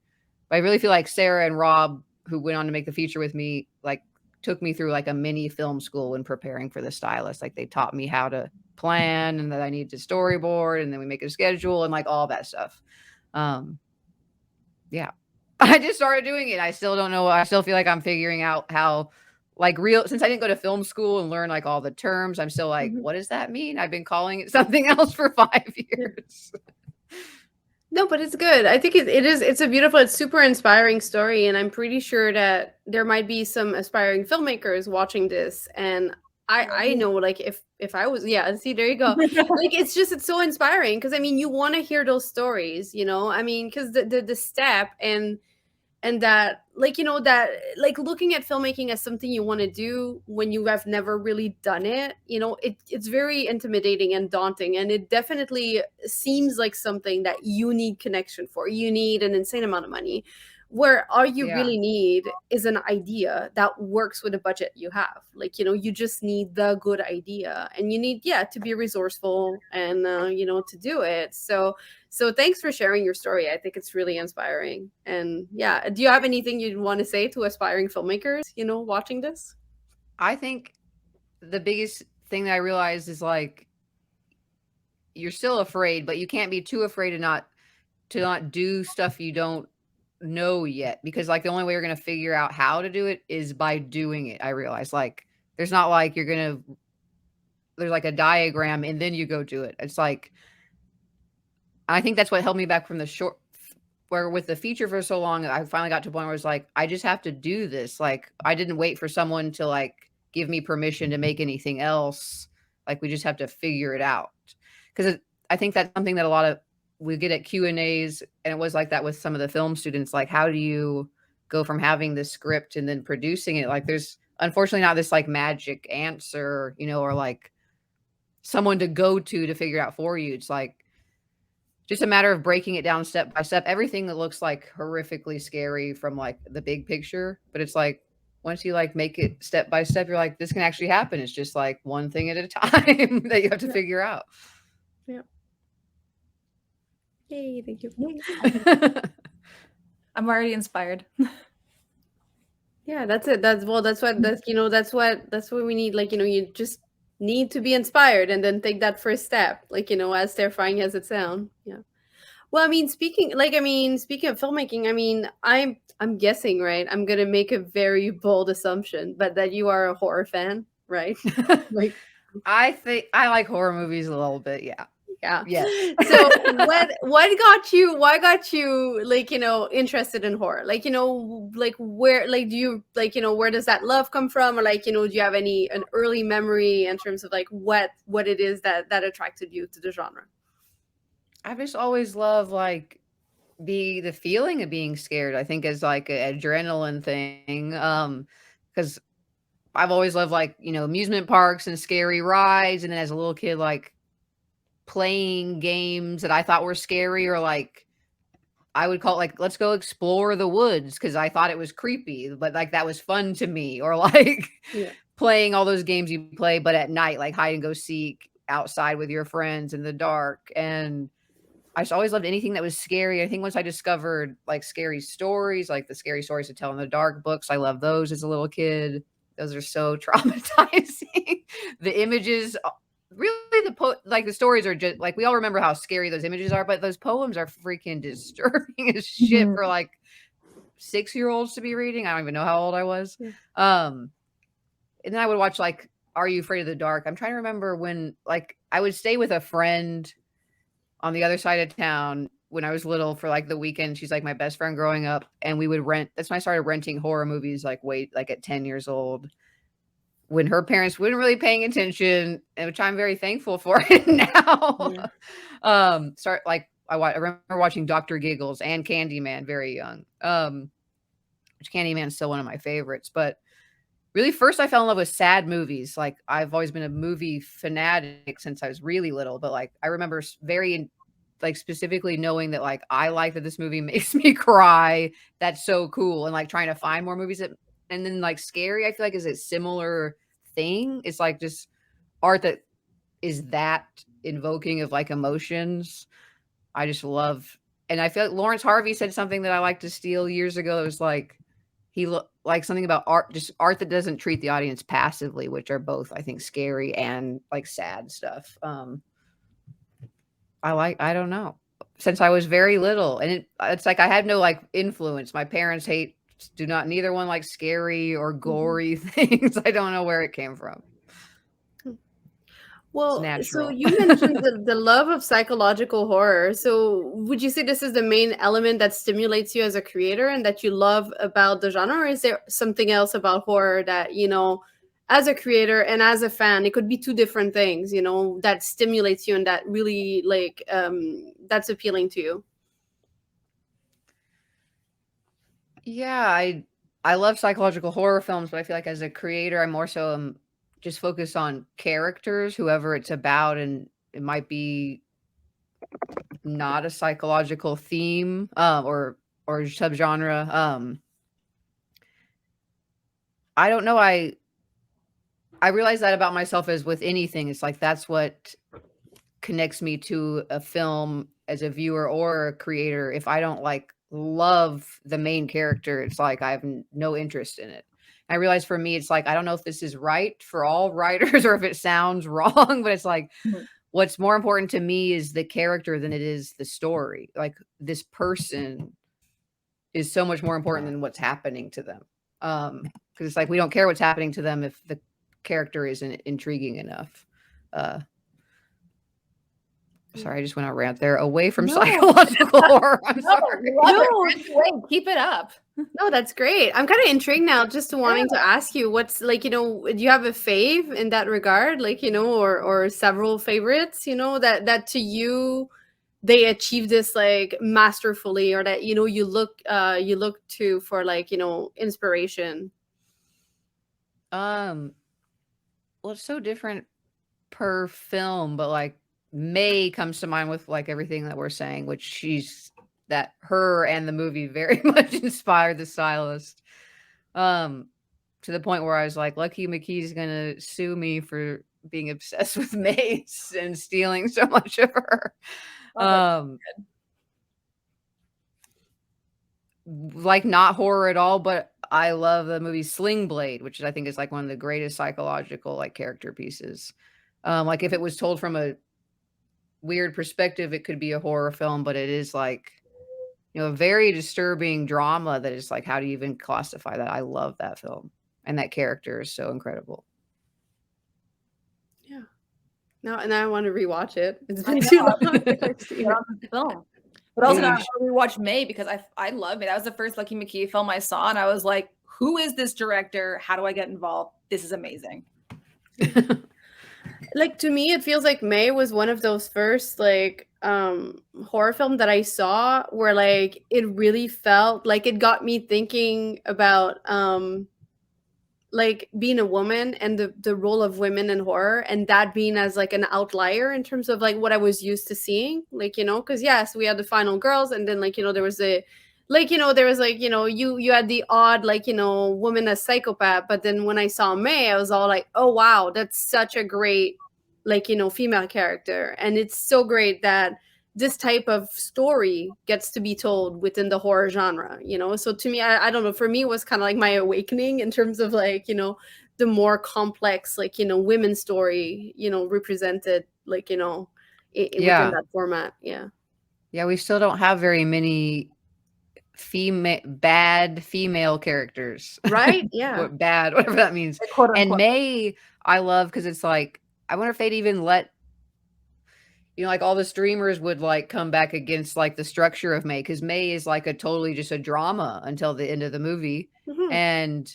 But I really feel like Sarah and Rob, who went on to make the feature with me, like took me through like a mini film school when preparing for the Stylist. Like, they taught me how to plan, and that I need to storyboard, and then we make a schedule and like all that stuff. Yeah, I just started doing it. I still don't know. I still feel like I'm figuring out how, like, since I didn't go to film school and learn like all the terms, I'm still like, what does that mean? I've been calling it something else for 5 years. No, but it's good. I think it's super inspiring story. And I'm pretty sure that there might be some aspiring filmmakers watching this. And I know, like, if I was, yeah, see, there you go. Like, it's so inspiring, because I mean, you want to hear those stories, I mean, because the step and that, like, that, like, looking at filmmaking as something you want to do when you have never really done it, it's very intimidating and daunting. And it definitely seems like something that you need connection for. You need an insane amount of money, where all you really need is an idea that works with the budget you have. Like, you just need the good idea, and you need, to be resourceful and, to do it. So thanks for sharing your story. I think it's really inspiring. And yeah, do you have anything you'd want to say to aspiring filmmakers, watching this? I think the biggest thing that I realized is, like, you're still afraid, but you can't be too afraid to not do stuff you don't know yet, because like the only way you're going to figure out how to do it is by doing it. I realize, like, there's not like there's like a diagram and then you go do it. It's like, I think that's what held me back from the short, where with the feature for so long, I finally got to a point where it's like, I just have to do this. Like, I didn't wait for someone to like give me permission to make anything else. Like, we just have to figure it out. Because I think that's something that a lot of we get at Q&As, and it was like that with some of the film students. Like, how do you go from having this script and then producing it? Like, there's unfortunately not this like magic answer, or like someone to go to figure out for you. It's like just a matter of breaking it down step by step. Everything that looks like horrifically scary from like the big picture, but it's like, once you like make it step by step, you're like, this can actually happen. It's just like one thing at a time that you have to figure out. Yeah. Yay, thank you. I'm already inspired. Yeah, that's it. That's what we need. Like, you just need to be inspired and then take that first step, like, as terrifying as it sounds. Yeah. Well, I mean, speaking of filmmaking, I mean, I'm guessing, right? I'm gonna make a very bold assumption, but that you are a horror fan, right? Like, I think I like horror movies a little bit. Yeah. Yeah. Yes. So what got you, like, interested in horror? Like, like, where, like, do you, like, where does that love come from? Or like, do you have an early memory in terms of like what it is that attracted you to the genre? I've just always loved like the feeling of being scared. I think is like an adrenaline thing. Because I've always loved like, amusement parks and scary rides. And then as a little kid, like playing games that I thought were scary, or like I would call it like, let's go explore the woods, because I thought it was creepy, but like that was fun to me. Or like Yeah. playing all those games you play, but at night, like hide and go seek outside with your friends in the dark. And I just always loved anything that was scary. I think once I discovered like scary stories, like the Scary Stories to Tell in the Dark books, I love those as a little kid. Those are so traumatizing. The images, really, like the stories are just like, we all remember how scary those images are, but those poems are freaking disturbing as shit for like 6-year-olds to be reading. I don't even know how old I was. Yeah. And then I would watch like Are You Afraid of the Dark? I'm trying to remember when like I would stay with a friend on the other side of town when I was little for like the weekend. She's like my best friend growing up, and we would rent. That's when I started renting horror movies like at 10 years old, when her parents weren't really paying attention, and which I'm very thankful for it now. Yeah. I remember watching Dr. Giggles and Candyman very young. Which Candyman is still one of my favorites, but really first I fell in love with sad movies. Like I've always been a movie fanatic since I was really little, but like I remember very like specifically knowing that like I like that this movie makes me cry. That's so cool. And like trying to find more movies that, and then like scary, I feel like is a similar thing. It's like just art that is that invoking of like emotions. I just love, and I feel like Lawrence Harvey said something that I like to steal years ago. It was like like something about art, just art that doesn't treat the audience passively, which are both, I think, scary and like sad stuff. I don't know, since I was very little, and it's like I had no like influence. My parents neither one like scary or gory things. I don't know where it came from. Well, so natural. you mentioned the love of psychological horror. So would you say this is the main element that stimulates you as a creator and that you love about the genre? Or is there something else about horror that, as a creator and as a fan, it could be two different things, that stimulates you and that really like, that's appealing to you? Yeah, I love psychological horror films, but I feel like as a creator, I more so just focus on characters, whoever it's about, and it might be not a psychological theme or subgenre. I don't know. I realize that about myself as with anything. It's like that's what connects me to a film as a viewer or a creator. If I don't like love the main character, it's like I have no interest in it. I realize for me, it's like, I don't know if this is right for all writers or if it sounds wrong, but it's like, what's more important to me is the character than it is the story. Like this person is so much more important than what's happening to them. Because it's like, we don't care what's happening to them if the character isn't intriguing enough. Sorry, I just went on a rant there. Away from psychological horror. I'm sorry. Keep it up. No, that's great. I'm kind of intrigued now, just wanting to ask you, what's like, do you have a fave in that regard? Like, or several favorites, that to you, they achieve this like masterfully, or that, you look to for like, inspiration? Well, it's so different per film, but like May comes to mind with like everything that we're saying, which her and the movie very much inspired the Stylist. To the point where I was like, Lucky McKee's gonna sue me for being obsessed with Mace and stealing so much of her. Like not horror at all, but I love the movie Slingblade, which I think is like one of the greatest psychological like character pieces. Like if it was told from a weird perspective, it could be a horror film, but it is like, a very disturbing drama that is like, how do you even classify that? I love that film, and that character is so incredible. Yeah. Now I want to rewatch it. It's been too long. But also now I rewatch May because I love it. That was the first Lucky McKee film I saw, and I was like, who is this director? How do I get involved? This is amazing. Like, to me, it feels like May was one of those first like horror film that I saw where like it really felt like it got me thinking about like being a woman and the role of women in horror, and that being as like an outlier in terms of like what I was used to seeing, like, because yes, we had the final girls, and then like, there was a like, there was like, you had the odd like, woman as psychopath, but then when I saw May, I was all like, oh wow, that's such a great like, female character, and it's so great that this type of story gets to be told within the horror genre, so to me, I don't know, for me it was kind of like my awakening in terms of like, the more complex like, women's story, represented like, within that format. Yeah We still don't have very many bad female characters, right. Yeah bad, whatever that means. And May I love because it's like, I wonder if they'd even let, like all the streamers would like come back against like the structure of May, because May is like a totally just a drama until the end of the movie. And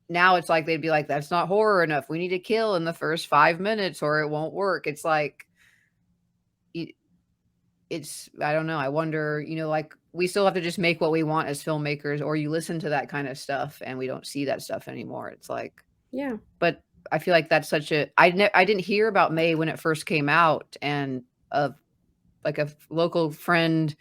now it's like they'd be like, that's not horror enough, we need to kill in the first 5 minutes or it won't work. It's like, it's, I don't know, I wonder, like we still have to just make what we want as filmmakers, or you listen to that kind of stuff and we don't see that stuff anymore. It's like, but I feel like that's such a, I didn't hear about May when it first came out, and like a local friend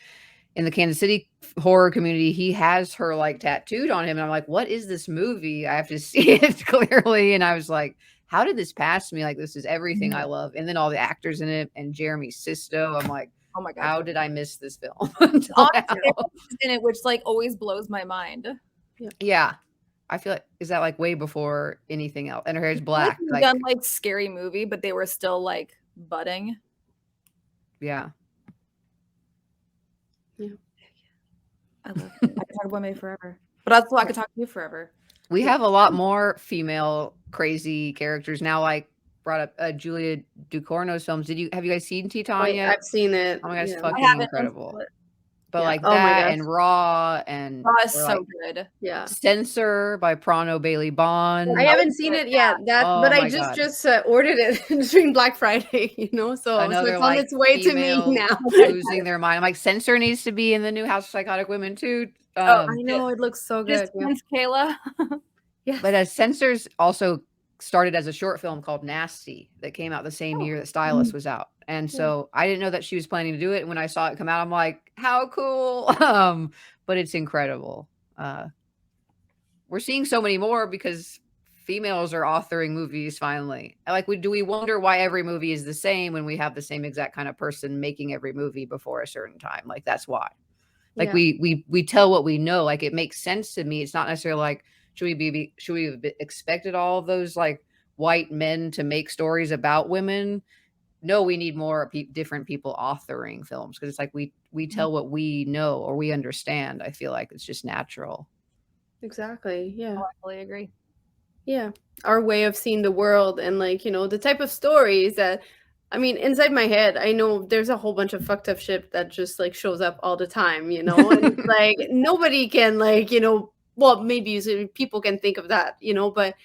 in the Kansas City horror community, he has her like tattooed on him, and I'm like, what is this movie? I have to see it clearly. And I was like, how did this pass me? Like, this is everything I love. And then all the actors in it, and Jeremy Sisto, I'm like, oh my god, how did I miss this film? In it, which like always blows my mind. Yeah, I feel like, is that like way before anything else? And her hair's black. Like, done like Scary Movie, but they were still like budding. Yeah. I love it. I could talk about May forever, but also I could talk to you forever. We have a lot more female crazy characters now. Like, brought up Julia Ducournau's films. Have you guys seen Titania? I've seen it. Oh my god, it's fucking incredible. But like Oh my that gosh. and Raw and Raw is so good. Yeah. Censor by Prano Bailey Bond. I haven't seen it yet. But I just ordered it during Black Friday, so I know, it's they're on like its way to me females now. losing their mind. I'm like, Censor needs to be in the new House of Psychotic Women too. I know, it looks so good. Just Kayla. But Censors also started as a short film called Nasty that came out the same year that Stylist was out. And so I didn't know that she was planning to do it. And when I saw it come out, I'm like, how cool. But it's incredible. We're seeing so many more because females are authoring movies finally. Like, do we wonder why every movie is the same when we have the same exact kind of person making every movie before a certain time? Like, that's why. Like, we tell what we know. Like, it makes sense to me. It's not necessarily like, should we have expected all of those like white men to make stories about women? No, we need more different people authoring films, because it's like we tell what we know or we understand. I feel like it's just natural. Exactly. Yeah. I totally agree. Yeah. Our way of seeing the world, and like, the type of stories that, I mean, inside my head, I know there's a whole bunch of fucked up shit that just like shows up all the time, and it's like nobody can like, well, maybe people can think of that, but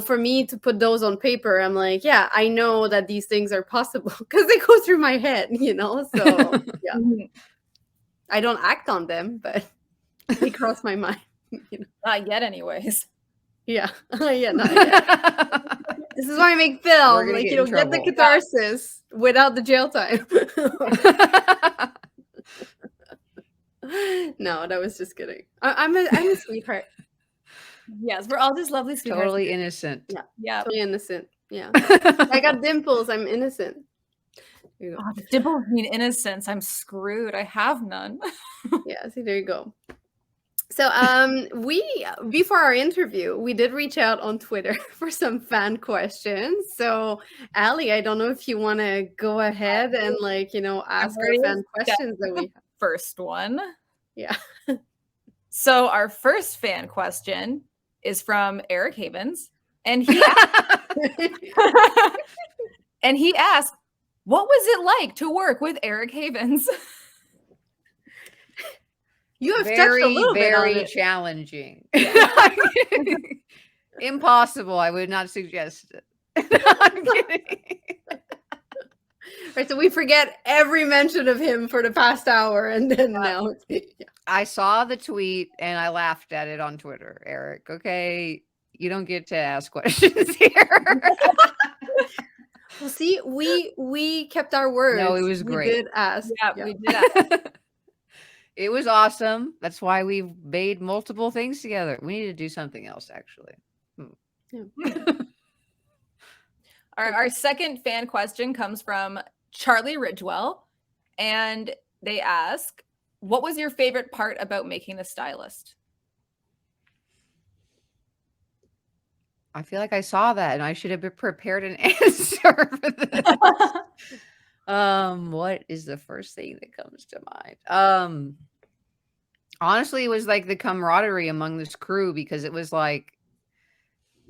for me to put those on paper, I'm like, yeah, I know that these things are possible because they go through my head, so yeah. I don't act on them, but they cross my mind. Not yet, anyways. Yeah. Yeah, not yet. This is why I make film. Like, get the catharsis without the jail time. No, that was just kidding. I'm a sweetheart. Yes, we're all just lovely sweethearts. Totally innocent. Yeah. Totally innocent. Yeah. I got dimples. I'm innocent. There you go. Oh, dimples mean innocence. I'm screwed. I have none. Yeah, see, there you go. So we, before our interview, we did reach out on Twitter for some fan questions. So Ali, I don't know if you want to go ahead and ask our fan questions that we have. First one. Yeah. So our first fan question is from Eric Havens, and he asked, what was it like to work with Eric Havens? You have touched a little bit on very it. challenging. Impossible. I would not suggest it. I'm kidding. Right, so we forget every mention of him for the past hour, and then now. Yeah. I saw the tweet and I laughed at it on Twitter, Eric. Okay. You don't get to ask questions here. Well, see, we kept our words. No, it was We great. did ask. Yeah, we did that. It was awesome. That's why we've made multiple things together. We need to do something else, actually. Our second fan question comes from Charlie Ridgewell, and they ask, what was your favorite part about making The Stylist? I feel like I saw that and I should have prepared an answer for this. What is the first thing that comes to mind? Honestly, it was like the camaraderie among this crew, because it was like,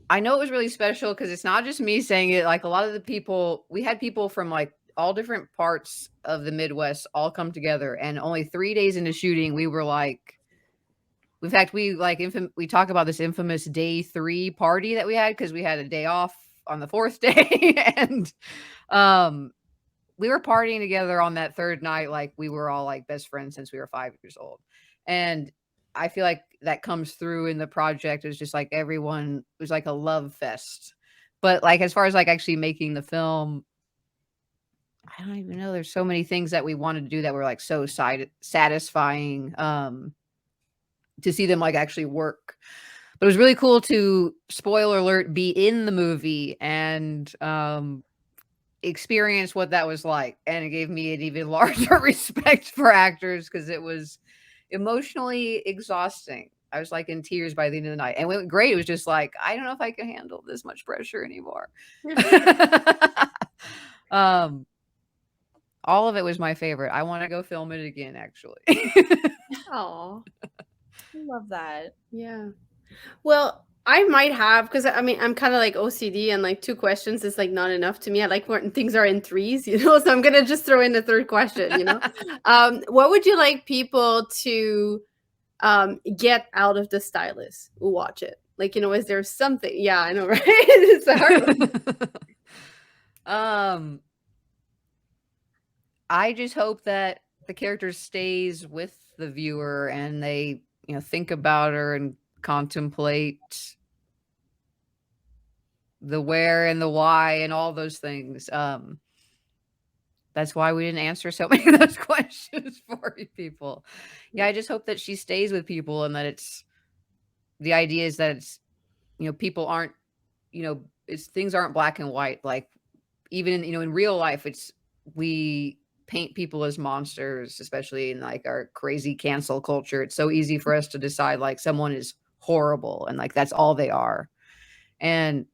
I know it was really special because it's not just me saying it. Like, a lot of the people, we had people from like all different parts of the Midwest all come together, and only 3 days into shooting, we were like, in fact, we talk about this infamous day 3 party that we had, because we had a day off on the 4th day. And we were partying together on that 3rd night. Like, we were all like best friends since we were 5 years old. And I feel like that comes through in the project. It was just like everyone was like a love fest. But like, as far as like actually making the film, I don't even know. There's so many things that we wanted to do that were like so satisfying. To see them like actually work. But it was really cool to, spoiler alert, be in the movie and experience what that was like. And it gave me an even larger respect for actors, because it was emotionally exhausting. I was like in tears by the end of the night, and it went great. It was just like, I don't know if I can handle this much pressure anymore. All of it was my favorite. I want to go film it again, actually. Oh, I love that. yeah. Well, I might have, because I mean, I'm kind of like OCD, and like 2 questions is like not enough to me. I like when things are in 3s, so I'm gonna just throw in the 3rd question. What would you like people to get out of The Stylist who watch it? Like, is there something? Yeah, I know, right? It's a hard one. I just hope that the character stays with the viewer, and they, think about her and contemplate the where and the why and all those things. That's why we didn't answer so many of those questions for you people. Yeah, I just hope that she stays with people, and that the idea is that it's, people aren't, things aren't black and white. Like, even in real life, we paint people as monsters, especially in like our crazy cancel culture. It's so easy for us to decide like someone is horrible and like that's all they are. And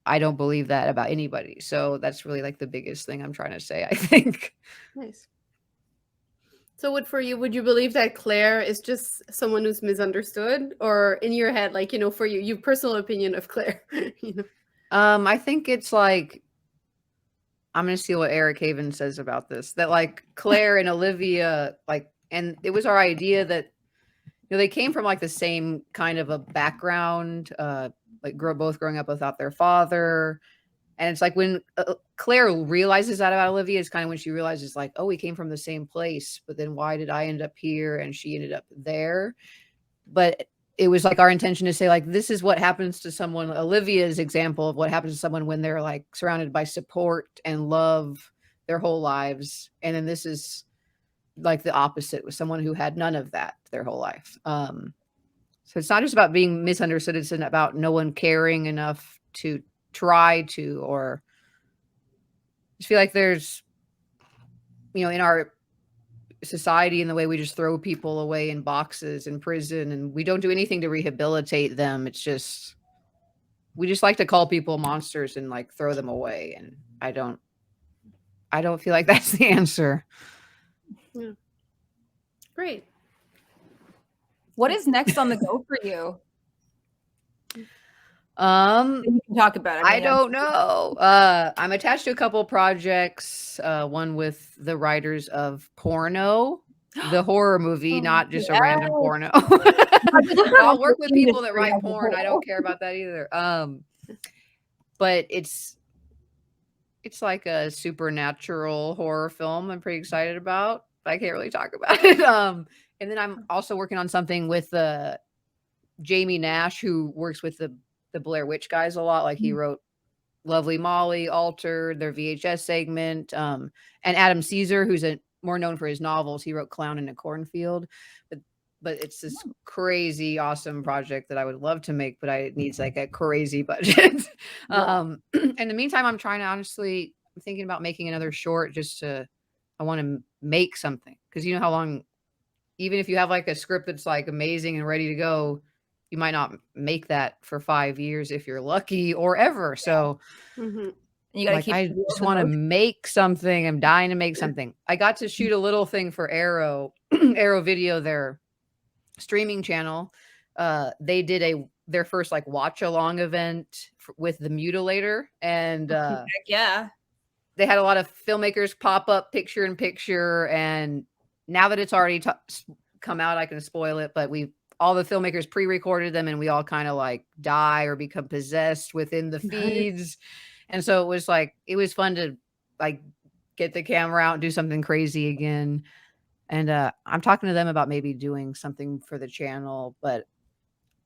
I don't believe that about anybody. So that's really like the biggest thing I'm trying to say, I think. Nice. So for you, would you believe that Claire is just someone who's misunderstood, or in your head, like, for you, your personal opinion of Claire? I think it's like, I'm going to see what Eric Haven says about this, that like Claire and Olivia, like, and it was our idea that, they came from like the same kind of a background, like both growing up without their father. And it's like when Claire realizes that about Olivia, is kind of when she realizes like, oh, we came from the same place, but then why did I end up here and she ended up there? But it was like our intention to say like, this is what happens to someone. Olivia's example of what happens to someone when they're like surrounded by support and love their whole lives. And then this is like the opposite, with someone who had none of that their whole life. So it's not just about being misunderstood. It's about no one caring enough to try to, or I just feel like there's, in our society and the way we just throw people away in boxes in prison, and we don't do anything to rehabilitate them. It's just, we just like to call people monsters and like throw them away. And I don't feel like that's the answer. Yeah. Great. What is next on the go for you? You can talk about it. I don't know. I'm attached to a couple projects. One with the writers of Porno, the horror movie, not just a random porno. I'll work with people that write porn. I don't care about that either. But it's like a supernatural horror film I'm pretty excited about, but I can't really talk about it. And then I'm also working on something with Jamie Nash, who works with the the Blair Witch guys a lot. Like he wrote Lovely Molly, Altered, their VHS segment, and Adam Caesar, who's more known for his novels. He wrote Clown in a Cornfield, but it's this crazy awesome project that I would love to make, but it needs like a crazy budget. In the meantime, I'm thinking about making another short I want to make something, because you know how long, even if you have like a script that's like amazing and ready to go, you might not make that for 5 years if you're lucky, or ever. So you gotta like, I just want to make something. I'm dying to make something. I got to shoot a little thing for Arrow Video, their streaming channel. They did their first like watch along event with The Mutilator, and they had a lot of filmmakers pop up picture in picture. And now that it's already come out, I can spoil it, but all the filmmakers pre-recorded them, and we all kind of like die or become possessed within the feeds. And so it was fun to like get the camera out and do something crazy again. And I'm talking to them about maybe doing something for the channel, but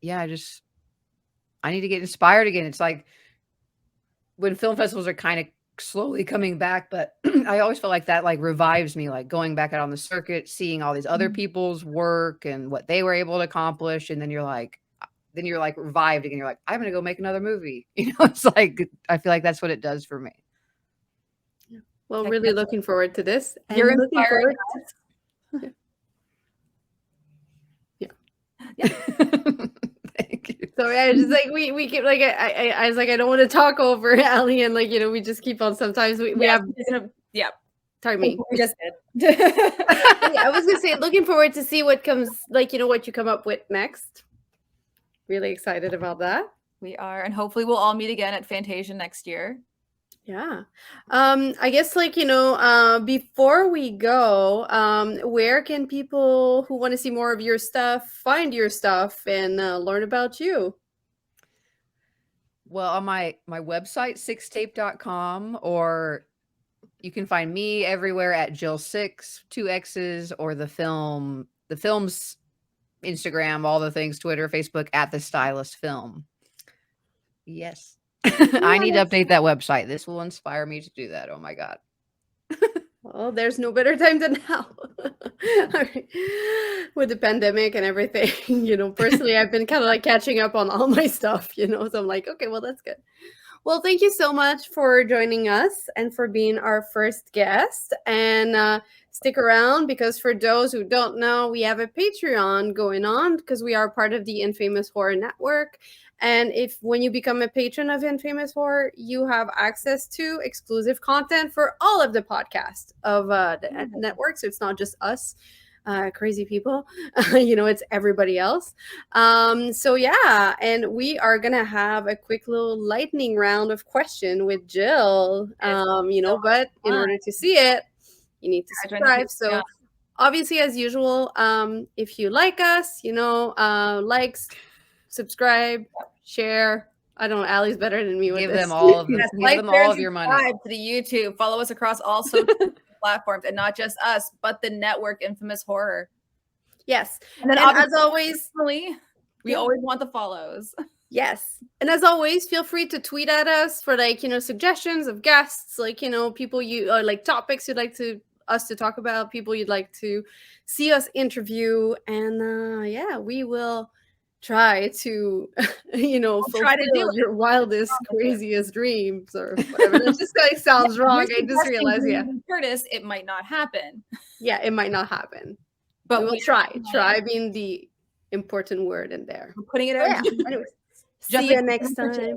yeah, I need to get inspired again. It's like when film festivals are kind of slowly coming back, but I always felt like that like revives me, like going back out on the circuit, seeing all these other people's work and what they were able to accomplish. And then you're like revived again. You're like, I'm going to go make another movie. It's like, I feel like that's what it does for me. Well, really looking forward to this. And You're looking inspiring forward us. Yeah. Thank you. So yeah, just like we keep like I was like, I don't want to talk over Ali, and like we just keep on. Sometimes we have Sorry, me. We just did. I was gonna say, looking forward to see what comes, like what you come up with next. Really excited about that. We are, and hopefully we'll all meet again at Fantasia next year. Yeah. I guess before we go, where can people who want to see more of your stuff find your stuff and learn about you? Well, on my website, sixtape.com, or you can find me everywhere at Jill6, 2 X's, or the film's Instagram, all the things, Twitter, Facebook, at the Stylist Film. Yes. I need to update that website. This will inspire me to do that. Oh my God. Well, there's no better time than now. With the pandemic and everything, personally, I've been kind of like catching up on all my stuff, so I'm like, okay, well, that's good. Well, thank you so much for joining us and for being our first guest. And stick around, because for those who don't know, we have a Patreon going on, because we are part of the Infamous Horror Network. And when you become a patron of Infamous Horror, you have access to exclusive content for all of the podcasts of the network. So it's not just us crazy people, it's everybody else. So yeah, and we are going to have a quick little lightning round of question with Jill, but in order to see it, you need to subscribe. So obviously, as usual, if you like us, likes, subscribe, share. I don't know. Allie's better than me with Give this. them all of your money. Subscribe to the YouTube. Follow us across all social platforms, and not just us, but the network Infamous Horror. Yes. And then as always, we always want the follows. Yes. And as always, feel free to tweet at us for suggestions of guests, people topics you'd like us to talk about, people you'd like to see us interview. And we will try to fulfill your wildest, craziest dreams or whatever. That just sounds wrong. I just realized, Curtis, it might not happen. Yeah, it might not happen. But we'll try. Try being the important word in there. I'm putting it out. Anyways, see you next time.